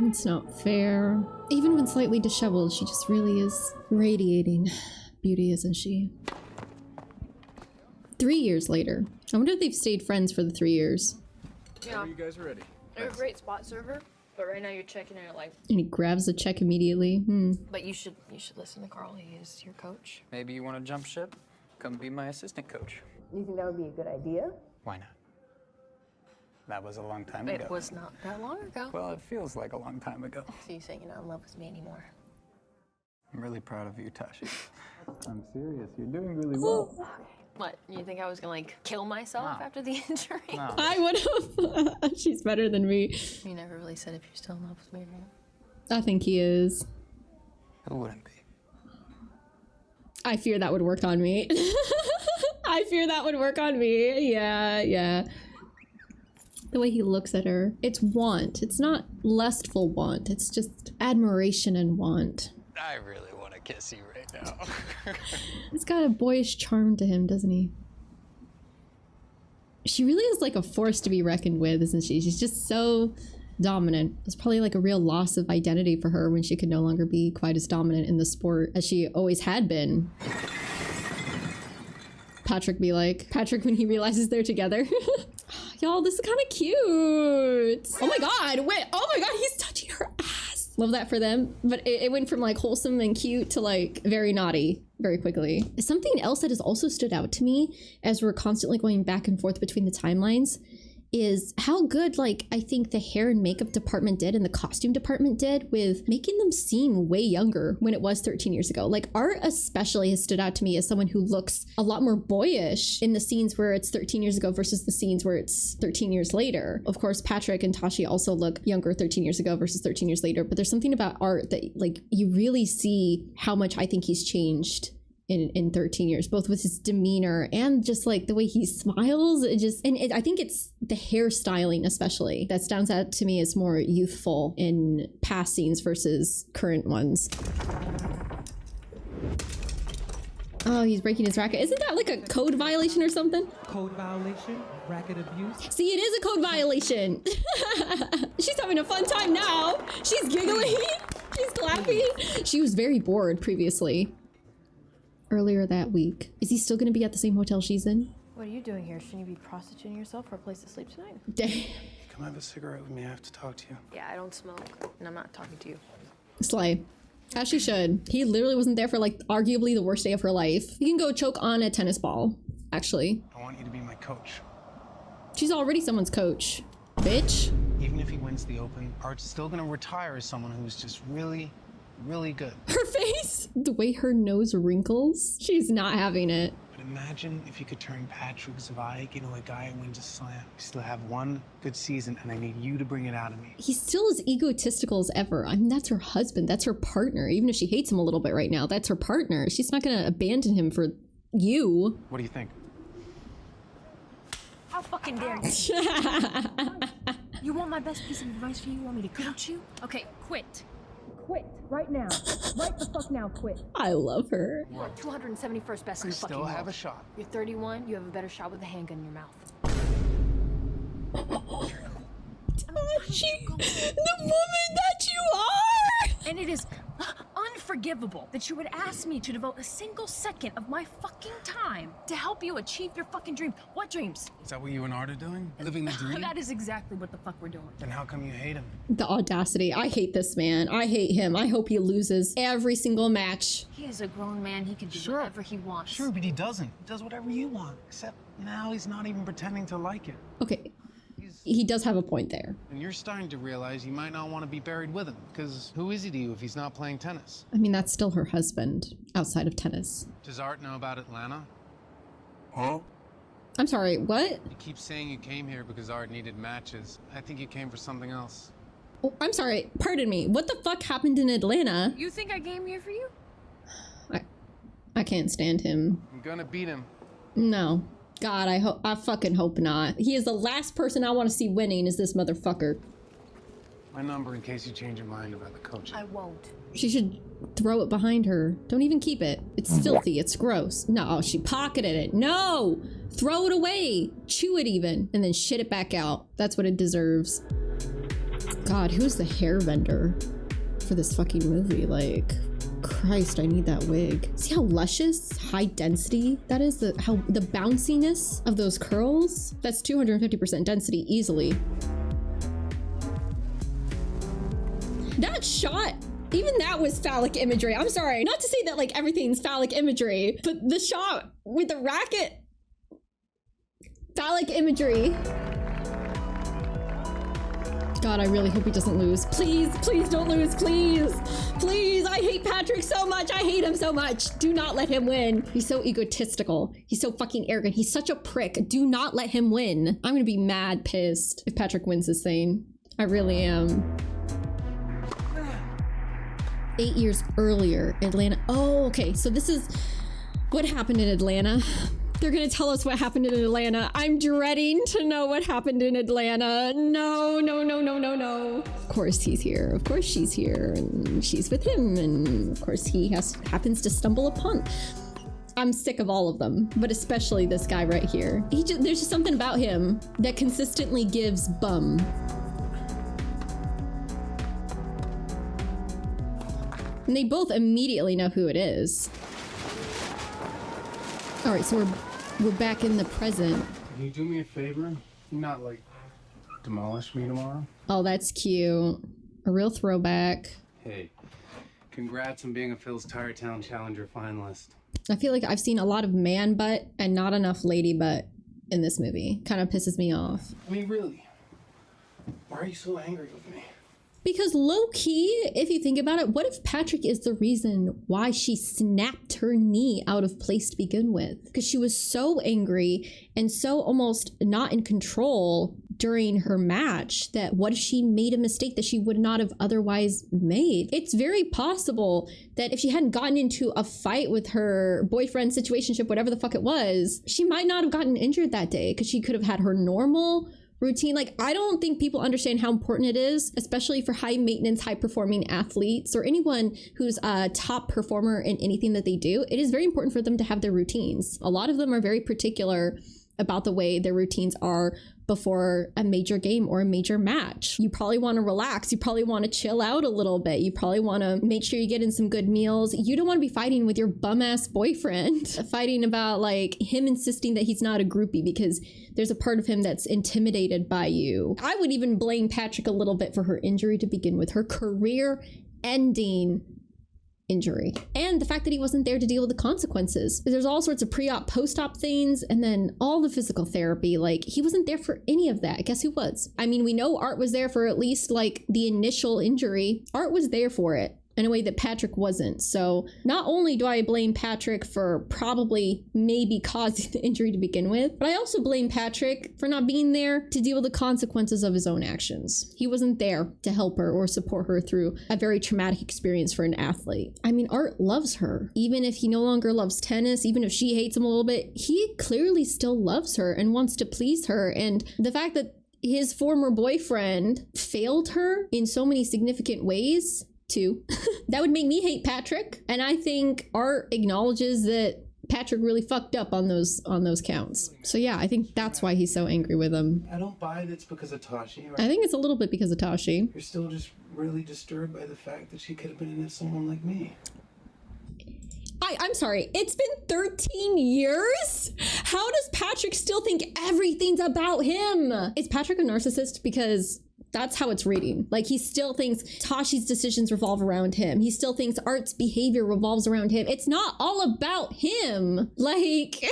It's not fair. Even when slightly disheveled, she just really is radiating beauty, isn't she? 3 years later. I wonder if they've stayed friends for the 3 years. Yeah. You guys are ready. They're a great spot server, but right now you're checking in at like. And he grabs the check immediately. But you should listen to Carl. He is your coach. Maybe you want to jump ship? Come be my assistant coach. You think that would be a good idea? Why not? That was a long time It ago. was not that long ago. Well, it feels like a long time ago. So you saying you're not in love with me anymore? I'm really proud of you, Tashi. I'm serious. You're doing really well. What? You think I was gonna like kill myself after the injury? No. I would have. She's better than me. You never really said if you're still in love with me or not. I think he is. It wouldn't be. I fear that would work on me. I fear that would work on me. Yeah. The way he looks at her. It's want. It's not lustful want. It's just admiration and want. I really want to kiss you right now. He's got a boyish charm to him, doesn't he? She really is like a force to be reckoned with, isn't she? She's just so dominant. It's probably like a real loss of identity for her when she could no longer be quite as dominant in the sport as she always had been. Patrick be like, Patrick when he realizes they're together. Y'all, this is kind of cute. Oh my god, wait, oh my god, he's touching her ass. Love that for them. But it went from like wholesome and cute to like very naughty very quickly. Something else that has also stood out to me as we're constantly going back and forth between the timelines is how good, like, I think the hair and makeup department did and the costume department did with making them seem way younger when it was 13 years ago. Like, art especially has stood out to me as someone who looks a lot more boyish in the scenes where it's 13 years ago versus the scenes where it's 13 years later. Of course, Patrick and Tashi also look younger 13 years ago versus 13 years later, but there's something about art that, like, you really see how much I think he's changed in 13 years, both with his demeanor and just like the way he smiles. I think it's the hairstyling especially that stands out to me as more youthful in past scenes versus current ones. Oh, he's breaking his racket. Isn't that like a code violation or something? Code violation? Racket abuse? See, it is a code violation. She's having a fun time now. She's giggling. She's clapping. She was very bored previously. Earlier that week. Is he still going to be at the same hotel she's in? What are you doing here? Shouldn't you be prostituting yourself for a place to sleep tonight? Dang. Come have a cigarette with me. I have to talk to you. Yeah, I don't smoke, and I'm not talking to you. Slay. As she should. He literally wasn't there for like arguably the worst day of her life. You can go choke on a tennis ball, actually. I want you to be my coach. She's already someone's coach. Bitch. Even if he wins the Open, Art's still gonna retire as someone who's just really, really good. Her face. The way her nose wrinkles. She's not having it. But imagine if you could turn Patrick Zweig into a guy who wins a slam. You still have one good season, and I need you to bring it out of me. He's still as egotistical as ever. I mean, that's her husband. That's her partner. Even if she hates him a little bit right now, that's her partner. She's not gonna abandon him for you. What do you think? How fucking dare you? You want my best piece of advice for you? You want me to coach you? Okay, quit. Quit right now. Right the fuck now, quit. I love her. You're 271st best in the fucking world. Still have a shot. You're 31, you have a better shot with a handgun in your mouth. The woman that you are! And it is unforgivable that you would ask me to devote a single second of my fucking time to help you achieve your fucking dream. What dreams? Is that what you and Art are doing? Living the dream? That is exactly what the fuck we're doing. Then how come you hate him? The audacity. I hate this man. I hate him. I hope he loses every single match. He is a grown man. He can do whatever he wants. Sure, but he doesn't. He does whatever you want. Except now he's not even pretending to like it. Okay. He does have a point there. And you're starting to realize you might not want to be buried with him, because who is he to you if he's not playing tennis? I mean, that's still her husband outside of tennis. Does Art know about Atlanta? Huh? I'm sorry, what? You keep saying you came here because Art needed matches. I think you came for something else. Oh, I'm sorry, pardon me. What the fuck happened in Atlanta? You think I came here for you? I can't stand him. I'm gonna beat him. No. God, I fucking hope not. He is the last person I want to see winning is this motherfucker. My number in case you change your mind about the coaching. I won't. She should throw it behind her. Don't even keep it. It's filthy. It's gross. No, she pocketed it. No! Throw it away. Chew it even. And then shit it back out. That's what it deserves. God, who's the hair vendor for this fucking movie? Like, Christ, I need that wig. See how luscious, high density that is? The bounciness of those curls? That's 250% density easily. That shot, even that was phallic imagery. I'm sorry, not to say that like everything's phallic imagery, but the shot with the racket, phallic imagery. God, I really hope he doesn't lose. Please, please don't lose, please. Please, I hate Patrick so much. I hate him so much. Do not let him win. He's so egotistical. He's so fucking arrogant. He's such a prick. Do not let him win. I'm gonna be mad pissed if Patrick wins this thing. I really am. 8 years earlier, Atlanta. Oh, okay, so this is what happened in Atlanta. They're gonna tell us what happened in Atlanta. I'm dreading to know what happened in Atlanta. No, no, no, no, no, no. Of course he's here. Of course she's here. And she's with him. And of course he happens to stumble upon. I'm sick of all of them, but especially this guy right here. There's just something about him that consistently gives bum. And they both immediately know who it is. All right, so we're back in the present. Can you do me a favor? Not like demolish me tomorrow? Oh, that's cute. A real throwback. Hey, congrats on being a Phil's Tire Town Challenger finalist. I feel like I've seen a lot of man butt and not enough lady butt in this movie. Kind of pisses me off. I mean, really, why are you so angry with me? Because low-key, if you think about it, what if Patrick is the reason why she snapped her knee out of place to begin with? Because she was so angry and so almost not in control during her match that what if she made a mistake that she would not have otherwise made? It's very possible that if she hadn't gotten into a fight with her boyfriend, situationship, whatever the fuck it was, she might not have gotten injured that day because she could have had her normal routine. Like, I don't think people understand how important it is, especially for high maintenance, high performing athletes or anyone who's a top performer in anything that they do. It is very important for them to have their routines. A lot of them are very particular about the way their routines are before a major game or a major match. You probably want to relax. You probably want to chill out a little bit. You probably want to make sure you get in some good meals. You don't want to be fighting with your bum ass boyfriend, fighting about like him insisting that he's not a groupie because there's a part of him that's intimidated by you. I would even blame Patrick a little bit for her injury to begin with, her career ending injury, and the fact that he wasn't there to deal with the consequences. There's all sorts of pre-op, post-op things, and then all the physical therapy. Like, he wasn't there for any of that. Guess who was? I mean, we know Art was there for at least like the initial injury. Art was there for it in a way that Patrick wasn't. So not only do I blame Patrick for probably maybe causing the injury to begin with, but I also blame Patrick for not being there to deal with the consequences of his own actions. He wasn't there to help her or support her through a very traumatic experience for an athlete. I mean, Art loves her. Even if he no longer loves tennis, even if she hates him a little bit, he clearly still loves her and wants to please her. And the fact that his former boyfriend failed her in so many significant ways too, that would make me hate Patrick. And I think Art acknowledges that Patrick really fucked up on those counts. So yeah, I think that's why he's so angry with him. I don't buy it. It's because of Tashi. I think it's a little bit because of Tashi. You're still just really disturbed by the fact that she could have been into someone like me. I'm sorry, it's been 13 years? How does Patrick still think everything's about him? Is Patrick a narcissist? Because that's how it's reading. Like, he still thinks Tashi's decisions revolve around him. He still thinks Art's behavior revolves around him. It's not all about him. Like,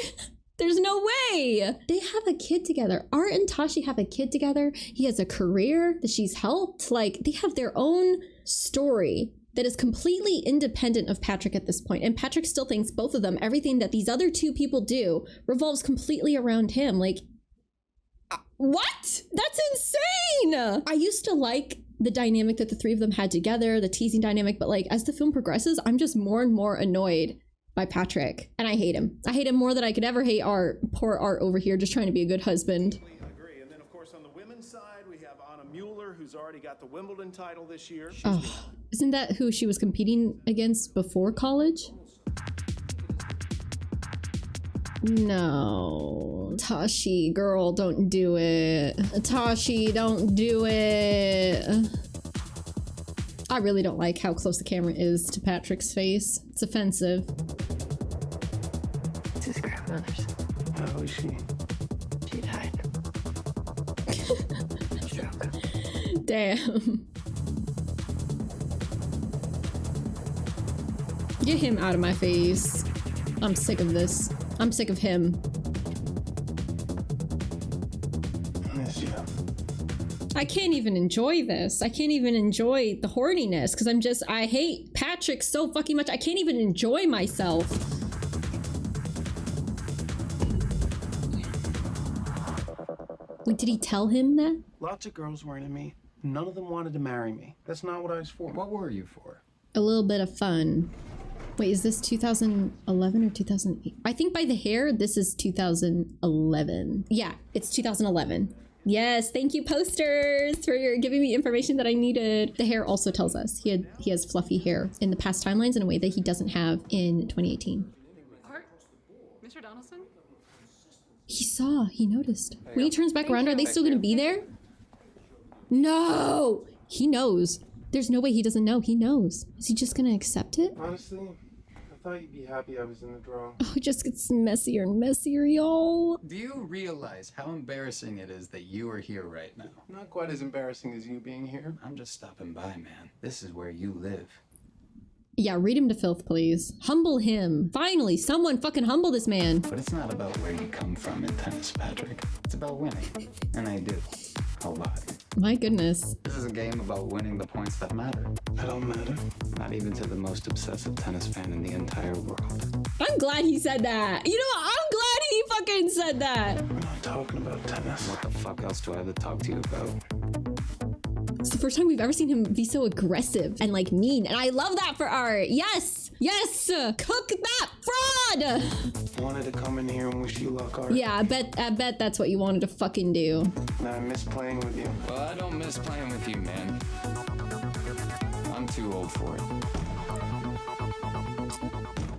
there's no way. They have a kid together. Art and Tashi have a kid together. He has a career that she's helped. Like, they have their own story that is completely independent of Patrick at this point. And Patrick still thinks both of them, everything that these other two people do, revolves completely around him. Like, what? That's insane! I used to like the dynamic that the three of them had together, the teasing dynamic, but like, as the film progresses, I'm just more and more annoyed by Patrick. And I hate him. I hate him more than I could ever hate Art. Poor Art over here just trying to be a good husband. Agree. And then, of course, on the women's side, we have Anna Mueller, who's already got the Wimbledon title this year. Oh, isn't that who she was competing against before college? No, Tashi, girl, don't do it. Tashi, don't do it. I really don't like how close the camera is to Patrick's face. It's offensive. It's his grandmother's. How is she? She died. Stroke. Damn. Get him out of my face. I'm sick of this. I'm sick of him. I can't even enjoy this. I can't even enjoy the horniness because I hate Patrick so fucking much. I can't even enjoy myself. Wait, did he tell him that? Lots of girls were into me. None of them wanted to marry me. That's not what I was for. What were you for? A little bit of fun. Wait, is this 2011 or 2008? I think by the hair, this is 2011. Yeah, it's 2011. Yes, thank you, posters, for giving me information that I needed. The hair also tells us he has fluffy hair in the past timelines in a way that he doesn't have in 2018. Art? Mr. Donaldson? He noticed. When he turns back around, are they still gonna be there? No! He knows. There's no way he doesn't know. He knows. Is he just gonna accept it? Honestly, I thought you'd be happy I was in the draw. Oh, it just gets messier and messier, y'all. Do you realize how embarrassing it is that you are here right now? Not quite as embarrassing as you being here. I'm just stopping by, man. This is where you live. Yeah, read him to filth, please. Humble him. Finally, someone fucking humble this man. But it's not about where you come from in tennis, Patrick. It's about winning. And I do. A lot. My goodness. This is a game about winning the points that matter. That don't matter. Not even to the most obsessive tennis fan in the entire world. I'm glad he said that. You know what? I'm glad he fucking said that. We're not talking about tennis. What the fuck else do I have to talk to you about? It's the first time we've ever seen him be so aggressive and like mean. And I love that for Art. Yes. Yes. Cook that fraud. Wanted to come in here and wish you luck, Art. Yeah, I bet that's what you wanted to fucking do. Now I miss playing with you. Well, I don't miss playing with you, man. I'm too old for it.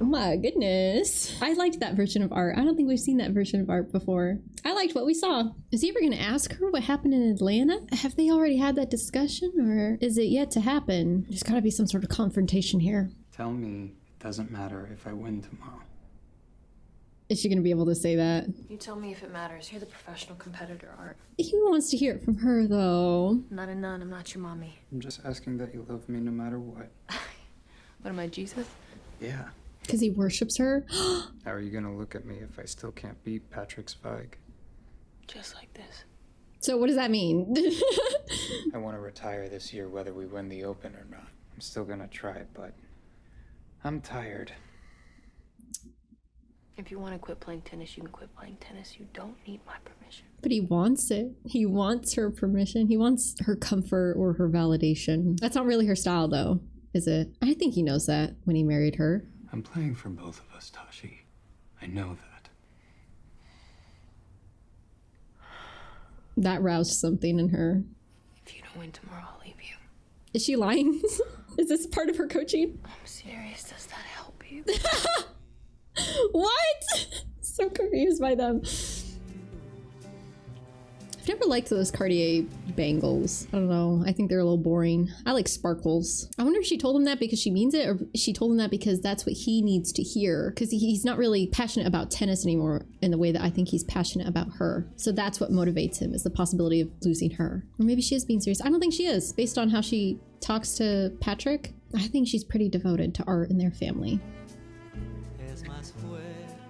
Oh my goodness. I liked that version of Art. I don't think we've seen that version of Art before. I liked what we saw. Is he ever going to ask her what happened in Atlanta? Have they already had that discussion, or is it yet to happen? There's got to be some sort of confrontation here. Tell me it doesn't matter if I win tomorrow. Is she going to be able to say that? You tell me if it matters. You're the professional competitor, Art. He wants to hear it from her, though. Not a nun. I'm not your mommy. I'm just asking that you love me no matter what. What am I, Jesus? Yeah. Because he worships her? How are you gonna look at me if I still can't beat Patrick Zweig? Just like this. So what does that mean? I want to retire this year whether we win the Open or not. I'm still gonna try, but I'm tired. If you want to quit playing tennis, you can quit playing tennis. You don't need my permission. But he wants it. He wants her permission. He wants her comfort or her validation. That's not really her style, though, is it? I think he knows that when he married her. I'm playing for both of us, Tashi. I know that. That roused something in her. If you don't win tomorrow, I'll leave you. Is she lying? Is this part of her coaching? I'm serious. Does that help you? What? So confused by them. I've never liked those Cartier bangles. I don't know. I think they're a little boring. I like sparkles. I wonder if she told him that because she means it, or she told him that because that's what he needs to hear. Because he's not really passionate about tennis anymore in the way that I think he's passionate about her. So that's what motivates him, is the possibility of losing her. Or maybe she is being serious. I don't think she is. Based on how she talks to Patrick, I think she's pretty devoted to Art and their family.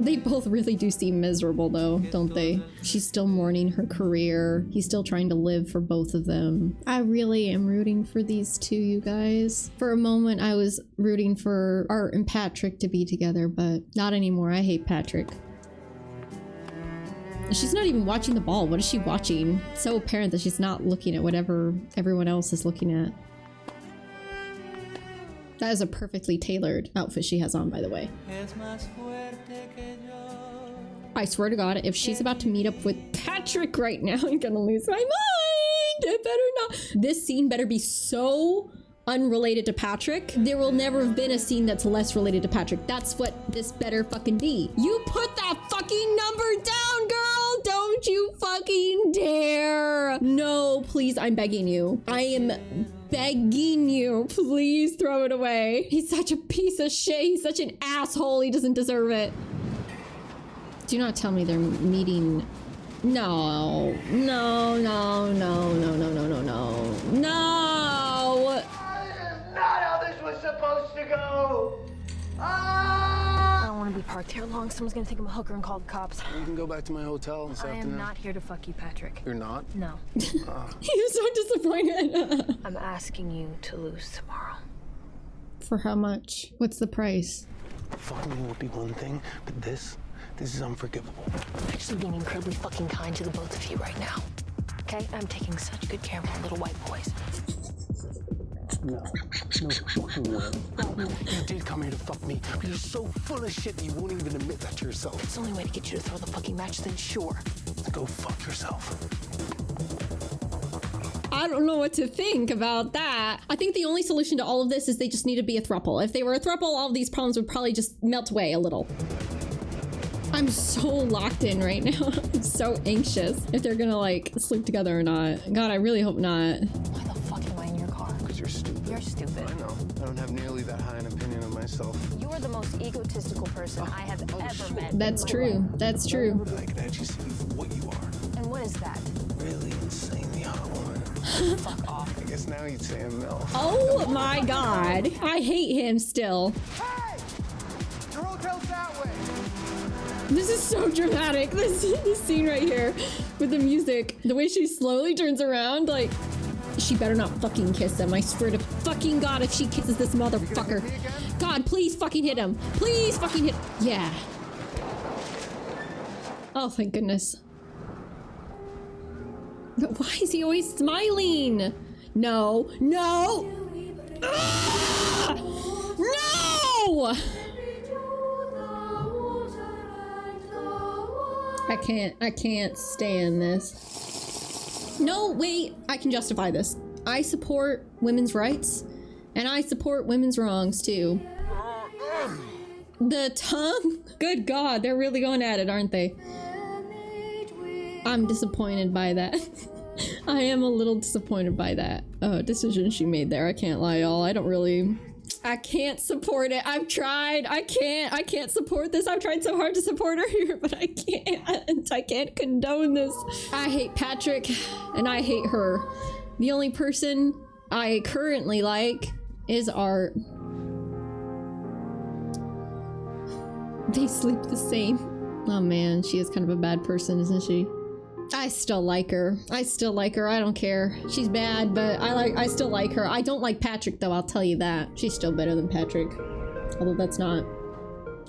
They both really do seem miserable though, don't they? She's still mourning her career. He's still trying to live for both of them. I really am rooting for these two, you guys. For a moment, I was rooting for Art and Patrick to be together, but not anymore. I hate Patrick. She's not even watching the ball. What is she watching? It's so apparent that she's not looking at whatever everyone else is looking at. That is a perfectly tailored outfit she has on, by the way. I swear to God, if she's about to meet up with Patrick right now, I'm gonna lose my mind. It better not. This scene better be so unrelated to Patrick. There will never have been a scene that's less related to Patrick. That's what this better fucking be. You put that fucking number down, girl. Don't you fucking dare. No, please, I'm begging you. I am begging you. Please throw it away. He's such a piece of shit. He's such an asshole. He doesn't deserve it. Do not tell me they're meeting. No. No, no, no, no, no, no, no, no. No! Not how this was supposed to go! I don't want to be parked here long. Someone's gonna think I'm a hooker and call the cops. You can go back to my hotel this afternoon. I am not here to fuck you, Patrick. You're not? No. He was so disappointed. I'm asking you to lose tomorrow. For how much? What's the price? Fucking you would be one thing, but this is unforgivable. I'm actually being incredibly fucking kind to the both of you right now. Okay? I'm taking such good care of my little white boys. No fucking way. You did come here to fuck me, but you're so full of shit that you won't even admit that to yourself. It's the only way to get you to throw the fucking match, then sure. Go fuck yourself. I don't know what to think about that. I think the only solution to all of this is they just need to be a throuple. If they were a throuple, all of these problems would probably just melt away a little. I'm so locked in right now. I'm so anxious if they're gonna like sleep together or not. God, I really hope not. Why the fuck am I in your car? Because you're stupid. You're stupid. I know. I don't have nearly that high an opinion of myself. You're the most egotistical person I have ever met. That's true. That's true. I can actually see you for what you are. And what is that? Really insanely hot woman. Fuck off. I guess now you'd say I'm MILF. Oh my God. I hate him still. Hey! Your hotel's that way. This is so dramatic. This scene right here with the music. The way she slowly turns around, like, she better not fucking kiss him. I swear to fucking God, if she kisses this motherfucker. God, please fucking hit him. Please fucking hit. Yeah. Oh, thank goodness. But why is he always smiling? No. No! Ah! No! I can't stand this. No, wait, I can justify this. I support women's rights, and I support women's wrongs too. The tongue? Good God, they're really going at it, aren't they? I'm disappointed by that. I am a little disappointed by that decision she made there. I can't lie, y'all. I can't support it. I've tried. I can't support this. I've tried so hard to support her here, but I can't. I can't condone this. I hate Patrick, and I hate her. The only person I currently like is Art. They sleep the same. Oh man, she is kind of a bad person, isn't she? I still like her. I don't care. She's bad, but I still like her. I don't like Patrick though, I'll tell you that. She's still better than Patrick. Although that's not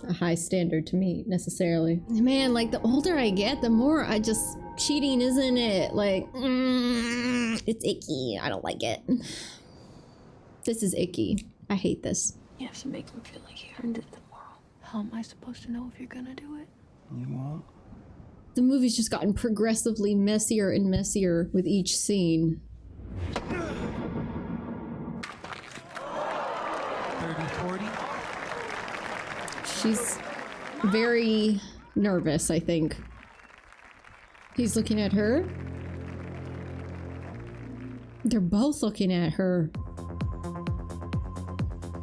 a high standard to meet necessarily. Man, like the older I get, the more I just cheating, isn't it? Like, it's icky. I don't like it. This is icky. I hate this. You have to make him feel like he earned it tomorrow. How am I supposed to know if you're gonna do it? You won't? The movie's just gotten progressively messier and messier with each scene. 30-40. She's very nervous, I think. He's looking at her. They're both looking at her.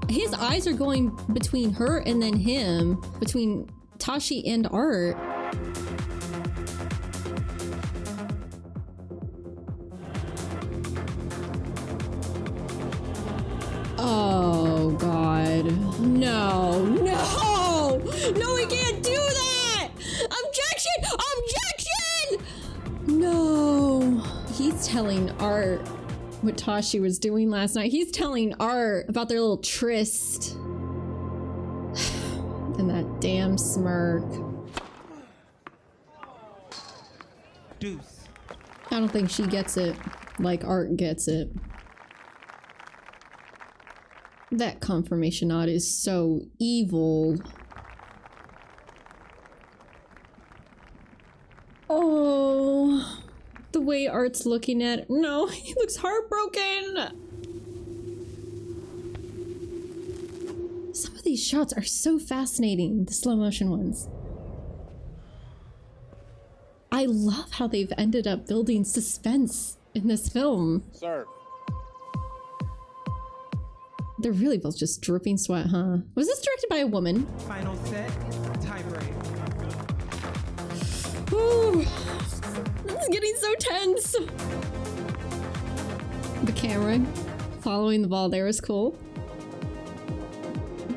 His eyes are going between her and then him, between Tashi and Art. Oh God. No. No! No, we can't do that! Objection! Objection! No. He's telling Art what Tashi was doing last night. He's telling Art about their little tryst. And that damn smirk. Deuce. I don't think she gets it like Art gets it. That confirmation nod is so evil. Oh, the way Art's looking at it. No, he looks heartbroken. Some of these shots are so fascinating, the slow motion ones. I love how they've ended up building suspense in this film. Sir. They're really both just dripping sweat, huh? Was this directed by a woman? Final set, tiebreak. Ooh, this is getting so tense. The camera following the ball there is cool.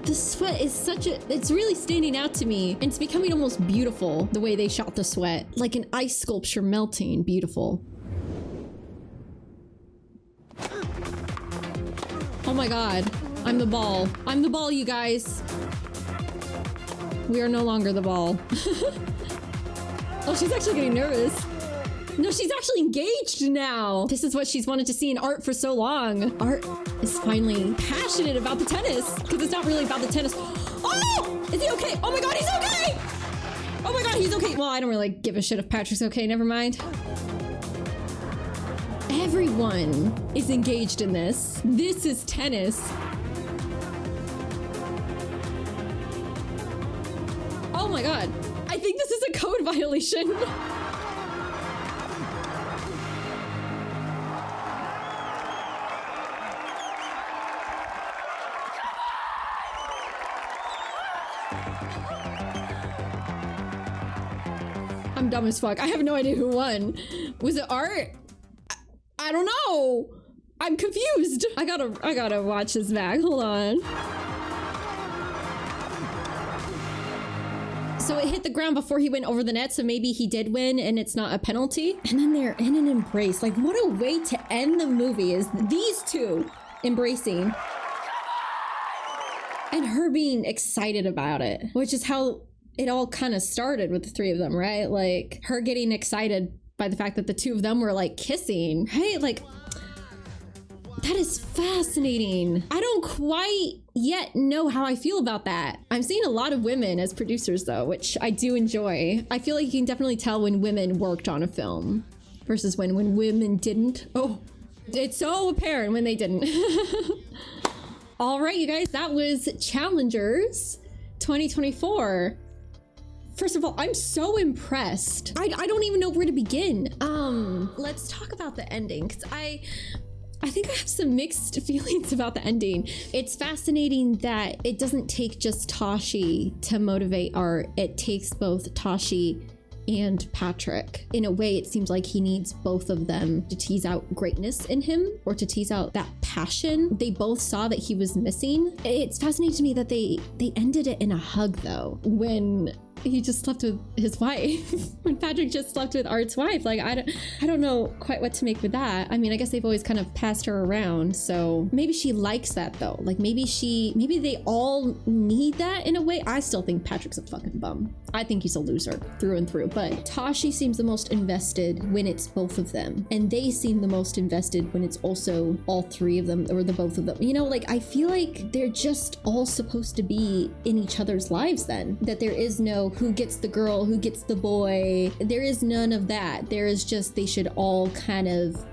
The sweat is it's really standing out to me. And it's becoming almost beautiful, the way they shot the sweat. Like an ice sculpture melting, beautiful. Oh my God, I'm the ball. I'm the ball, you guys. We are no longer the ball. Oh, she's actually getting nervous. No, she's actually engaged now. This is what she's wanted to see in Art for so long. Art is finally passionate about the tennis because it's not really about the tennis. Oh, is he okay? Oh my God, he's okay. Oh my God, he's okay. Well, I don't really give a shit if Patrick's okay. Never mind. Everyone is engaged in this. This is tennis. Oh my God. I think this is a code violation. I'm dumb as fuck. I have no idea who won. Was it Art? I don't know. I'm confused. I gotta watch this back. Hold on. So it hit the ground before he went over the net, so maybe he did win and it's not a penalty. And then they're in an embrace. Like, what a way to end the movie is these two embracing. And her being excited about it, which is how it all kind of started with the three of them, right? Like, her getting excited by the fact that the two of them were like kissing, right? Like, that is fascinating. I don't quite yet know how I feel about that. I'm seeing a lot of women as producers though, which I do enjoy. I feel like you can definitely tell when women worked on a film versus when women didn't. Oh, it's so apparent when they didn't. All right, you guys, that was Challengers 2024. First of all, I'm so impressed. I don't even know where to begin. Let's talk about the ending, because I think I have some mixed feelings about the ending. It's fascinating that it doesn't take just Tashi to motivate Art. It takes both Tashi and Patrick. In a way, it seems like he needs both of them to tease out greatness in him or to tease out that passion they both saw that he was missing. It's fascinating to me that they ended it in a hug though, when he just slept with his wife. When Patrick just slept with Art's wife. Like, I don't know quite what to make with that. I mean, I guess they've always kind of passed her around, so maybe she likes that though. Like, maybe they all need that in a way. I still think Patrick's a fucking bum. I think he's a loser through and through, but Tashi seems the most invested when it's both of them, and they seem the most invested when it's also all three of them or the both of them. You know, like, I feel like they're just all supposed to be in each other's lives then, that there is no who gets the girl, who gets the boy. There is none of that. There is just, they should all kind of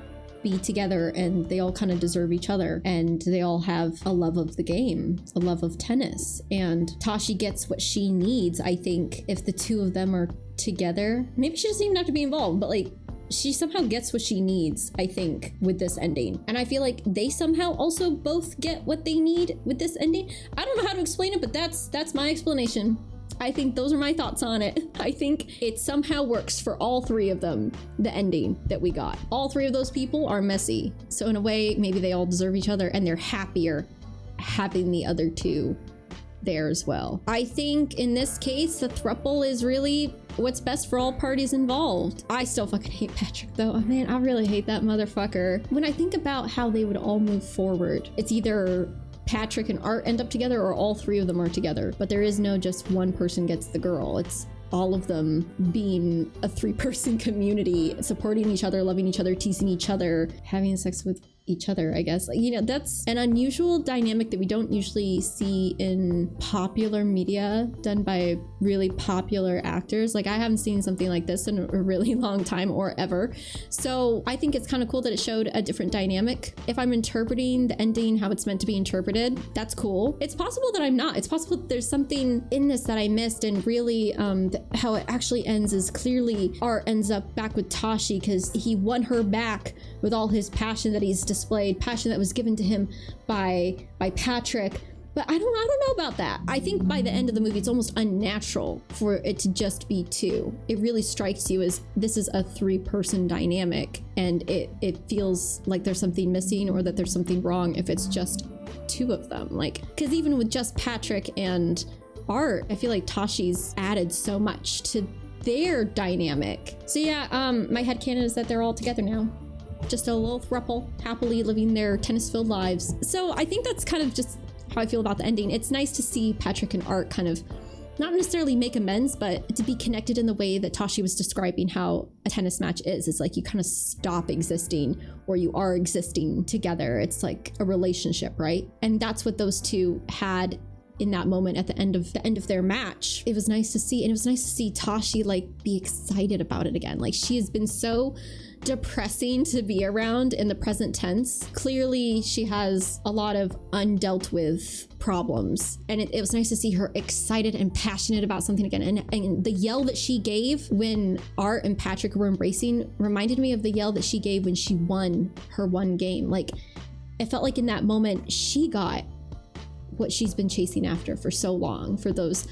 be together and they all kind of deserve each other and they all have a love of the game, a love of tennis. And Tashi gets what she needs. I think if the two of them are together, maybe she doesn't even have to be involved, but like, she somehow gets what she needs, I think, with this ending. And I feel like they somehow also both get what they need with this ending. I don't know how to explain it, but that's my explanation. I think those are my thoughts on it. I think it somehow works for all three of them, the ending that we got. All three of those people are messy. So in a way, maybe they all deserve each other and they're happier having the other two there as well. I think in this case, the throuple is really what's best for all parties involved. I still fucking hate Patrick though. Oh, man, I really hate that motherfucker. When I think about how they would all move forward, it's either Patrick and Art end up together or all three of them are together, but there is no just one person gets the girl. It's all of them being a three-person community, supporting each other, loving each other, teasing each other, having sex with each other, I guess. Like, you know, that's an unusual dynamic that we don't usually see in popular media done by really popular actors. Like, I haven't seen something like this in a really long time or ever. So I think it's kind of cool that it showed a different dynamic. If I'm interpreting the ending how it's meant to be interpreted, that's cool. It's possible that I'm not. It's possible that there's something in this that I missed, and really how it actually ends is clearly Art ends up back with Tashi because he won her back with all his passion that he's displayed, passion that was given to him by Patrick. But I don't know about that. I think by the end of the movie, it's almost unnatural for it to just be two. It really strikes you as this is a three-person dynamic, and it feels like there's something missing or that there's something wrong if it's just two of them. Like, because even with just Patrick and Art, I feel like Tashi's added so much to their dynamic. So yeah, my headcanon is that they're all together now. Just a little throuple, happily living their tennis-filled lives. So I think that's kind of just how I feel about the ending. It's nice to see Patrick and Art kind of not necessarily make amends, but to be connected in the way that Tashi was describing how a tennis match is. It's like you kind of stop existing or you are existing together. It's like a relationship, right? And that's what those two had in that moment at the end of their match. It was nice to see, and it was nice to see Tashi like be excited about it again. Like, she has been so depressing to be around in the present tense. Clearly she has a lot of undealt with problems, and it was nice to see her excited and passionate about something again. And the yell that she gave when Art and Patrick were embracing reminded me of the yell that she gave when she won her one game. Like, it felt like in that moment she got what she's been chasing after for so long, for those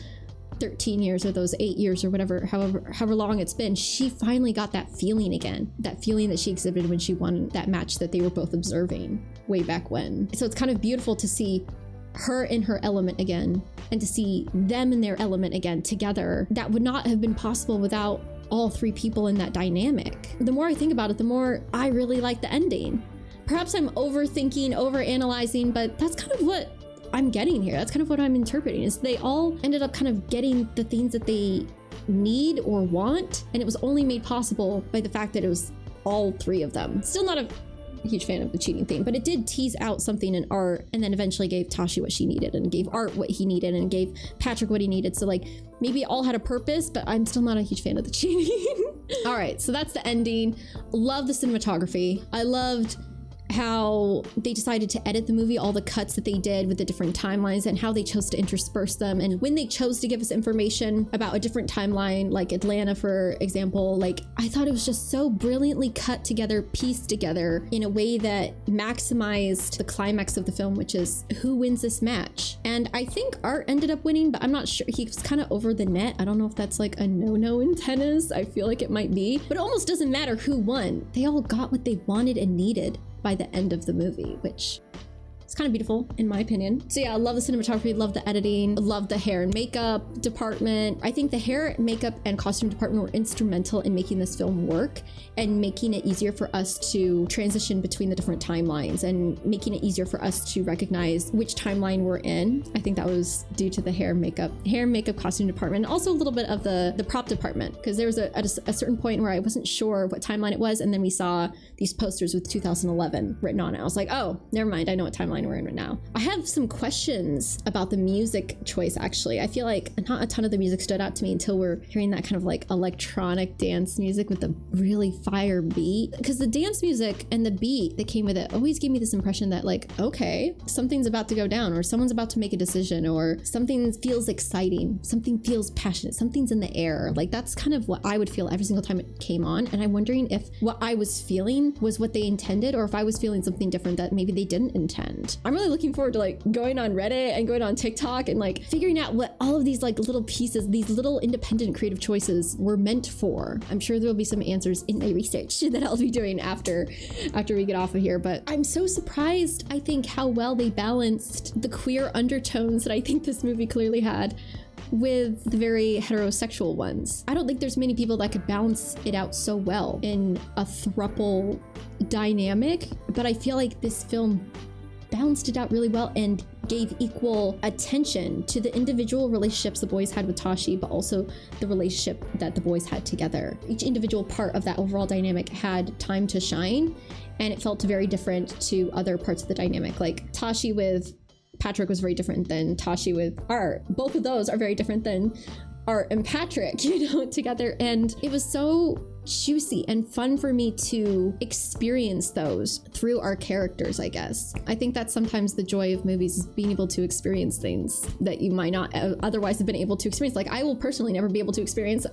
13 years or those 8 years or whatever, however long it's been. She finally got that feeling again, that feeling that she exhibited when she won that match that they were both observing way back when. So it's kind of beautiful to see her in her element again and to see them in their element again together. That would not have been possible without all three people in that dynamic. The more I think about it, the more I really like the ending. Perhaps I'm overthinking, overanalyzing, but that's kind of what I'm getting here. That's kind of what I'm interpreting, is they all ended up kind of getting the things that they need or want, and it was only made possible by the fact that it was all three of them. Still not a huge fan of the cheating thing, but it did tease out something in Art and then eventually gave Tashi what she needed and gave Art what he needed and gave Patrick what he needed. So like maybe it all had a purpose, but I'm still not a huge fan of the cheating. All right, so that's the ending. Love the cinematography. I loved how they decided to edit the movie, all the cuts that they did with the different timelines and how they chose to intersperse them. And when they chose to give us information about a different timeline, like Atlanta, for example, like I thought it was just so brilliantly cut together, pieced together in a way that maximized the climax of the film, which is who wins this match. And I think Art ended up winning, but I'm not sure. He was kind of over the net. I don't know if that's like a no-no in tennis. I feel like it might be, but it almost doesn't matter who won. They all got what they wanted and needed by the end of the movie, which is kind of beautiful in my opinion. So yeah, I love the cinematography, love the editing, love the hair and makeup department. I think the hair, makeup, and costume department were instrumental in making this film work and making it easier for us to transition between the different timelines and making it easier for us to recognize which timeline we're in. I think that was due to the hair, makeup, costume department, and also a little bit of the prop department, because there was a certain point where I wasn't sure what timeline it was, and then we saw these posters with 2011 written on it. I was like, oh, never mind, I know what timeline we're in right now. I have some questions about the music choice, actually. I feel like not a ton of the music stood out to me until we're hearing that kind of like electronic dance music with the really fire beat, because the dance music and the beat that came with it always gave me this impression that like, okay, something's about to go down, or someone's about to make a decision, or something feels exciting, something feels passionate, something's in the air. Like that's kind of what I would feel every single time it came on, and I'm wondering if what I was feeling was what they intended, or if I was feeling something different that maybe they didn't intend. I'm really looking forward to like going on Reddit and going on TikTok and like figuring out what all of these like little pieces, these little independent creative choices were meant for. I'm sure there'll be some answers in my research that I'll be doing after we get off of here, but I'm so surprised, I think, how well they balanced the queer undertones that I think this movie clearly had with the very heterosexual ones. I don't think there's many people that could balance it out so well in a throuple dynamic, but I feel like this film balanced it out really well and gave equal attention to the individual relationships the boys had with Tashi, but also the relationship that the boys had together. Each individual part of that overall dynamic had time to shine, and it felt very different to other parts of the dynamic. Like Tashi with Patrick was very different than Tashi with Art. Both of those are very different than Art and Patrick, you know, together. And it was so juicy and fun for me to experience those through our characters, I guess. I think that's sometimes the joy of movies, is being able to experience things that you might not otherwise have been able to experience. Like I will personally never be able to experience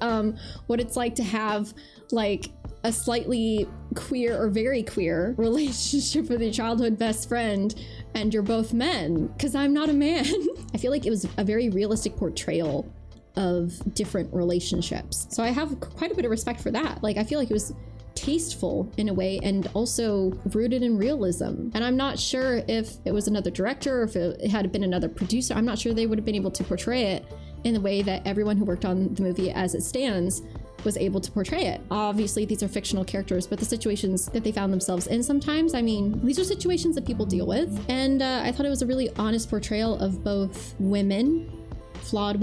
what it's like to have like a slightly queer or very queer relationship with your childhood best friend and you're both men, because I'm not a man. I feel like it was a very realistic portrayal of different relationships. So I have quite a bit of respect for that. Like I feel like it was tasteful in a way and also rooted in realism. And I'm not sure if it was another director or if it had been another producer, I'm not sure they would have been able to portray it in the way that everyone who worked on the movie as it stands was able to portray it. Obviously, these are fictional characters, but the situations that they found themselves in sometimes, I mean, these are situations that people deal with. And I thought it was a really honest portrayal of both women, flawed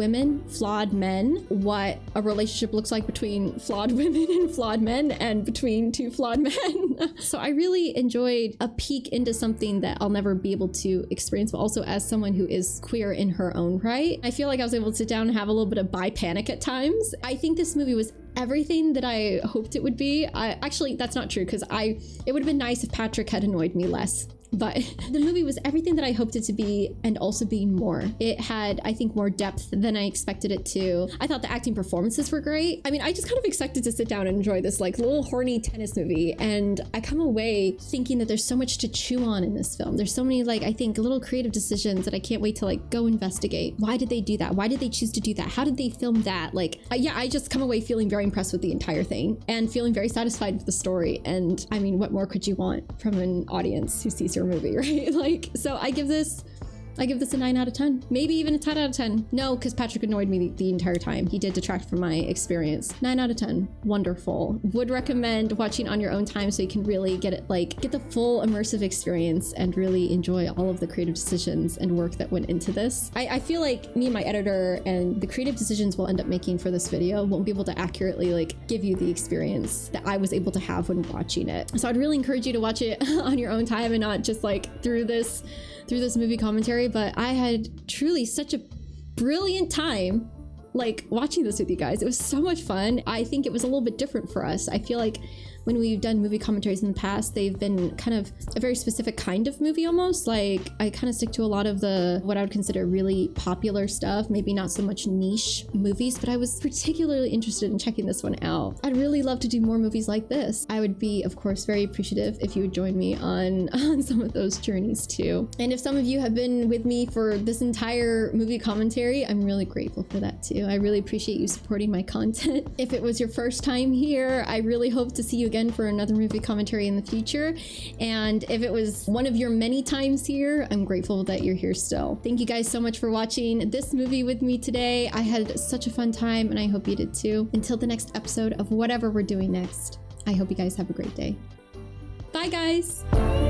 men, what a relationship looks like between flawed women and flawed men, and between two flawed men. So I really enjoyed a peek into something that I'll never be able to experience, but also as someone who is queer in her own right. I feel like I was able to sit down and have a little bit of bi panic at times. I think this movie was everything that I hoped it would be. Actually, that's not true, because it would have been nice if Patrick had annoyed me less. But the movie was everything that I hoped it to be, and also being more. It had, I think, more depth than I expected it to. I thought the acting performances were great. I mean, I just kind of expected to sit down and enjoy this like little horny tennis movie, and I come away thinking that there's so much to chew on in this film. There's so many, like, I think little creative decisions that I can't wait to like go investigate. Why did they do that? Why did they choose to do that? How did they film that? Like, yeah, I just come away feeling very impressed with the entire thing and feeling very satisfied with the story. And I mean, what more could you want from an audience who sees your movie, right? Like, so I give this I give this a 9 out of 10. Maybe even a 10 out of 10. No, because Patrick annoyed me the entire time. He did detract from my experience. 9 out of 10. Wonderful. Would recommend watching on your own time so you can really get it, like, get the full immersive experience and really enjoy all of the creative decisions and work that went into this. I feel like me and my editor and the creative decisions we'll end up making for this video won't be able to accurately, like, give you the experience that I was able to have when watching it. So I'd really encourage you to watch it on your own time and not just like through this movie commentary. But I had truly such a brilliant time like watching this with you guys. It was so much fun. I think it was a little bit different for us. I feel like when we've done movie commentaries in the past, they've been kind of a very specific kind of movie almost. Like I kind of stick to a lot of the what I would consider really popular stuff, maybe not so much niche movies, but I was particularly interested in checking this one out. I'd really love to do more movies like this. I would be, of course, very appreciative if you would join me on some of those journeys too. And if some of you have been with me for this entire movie commentary, I'm really grateful for that too. I really appreciate you supporting my content. If it was your first time here, I really hope to see you again for another movie commentary in the future. And if it was one of your many times here, I'm grateful that you're here still. Thank you guys so much for watching this movie with me today. I had such a fun time and I hope you did too. Until the next episode of whatever we're doing next, I hope you guys have a great day. Bye guys.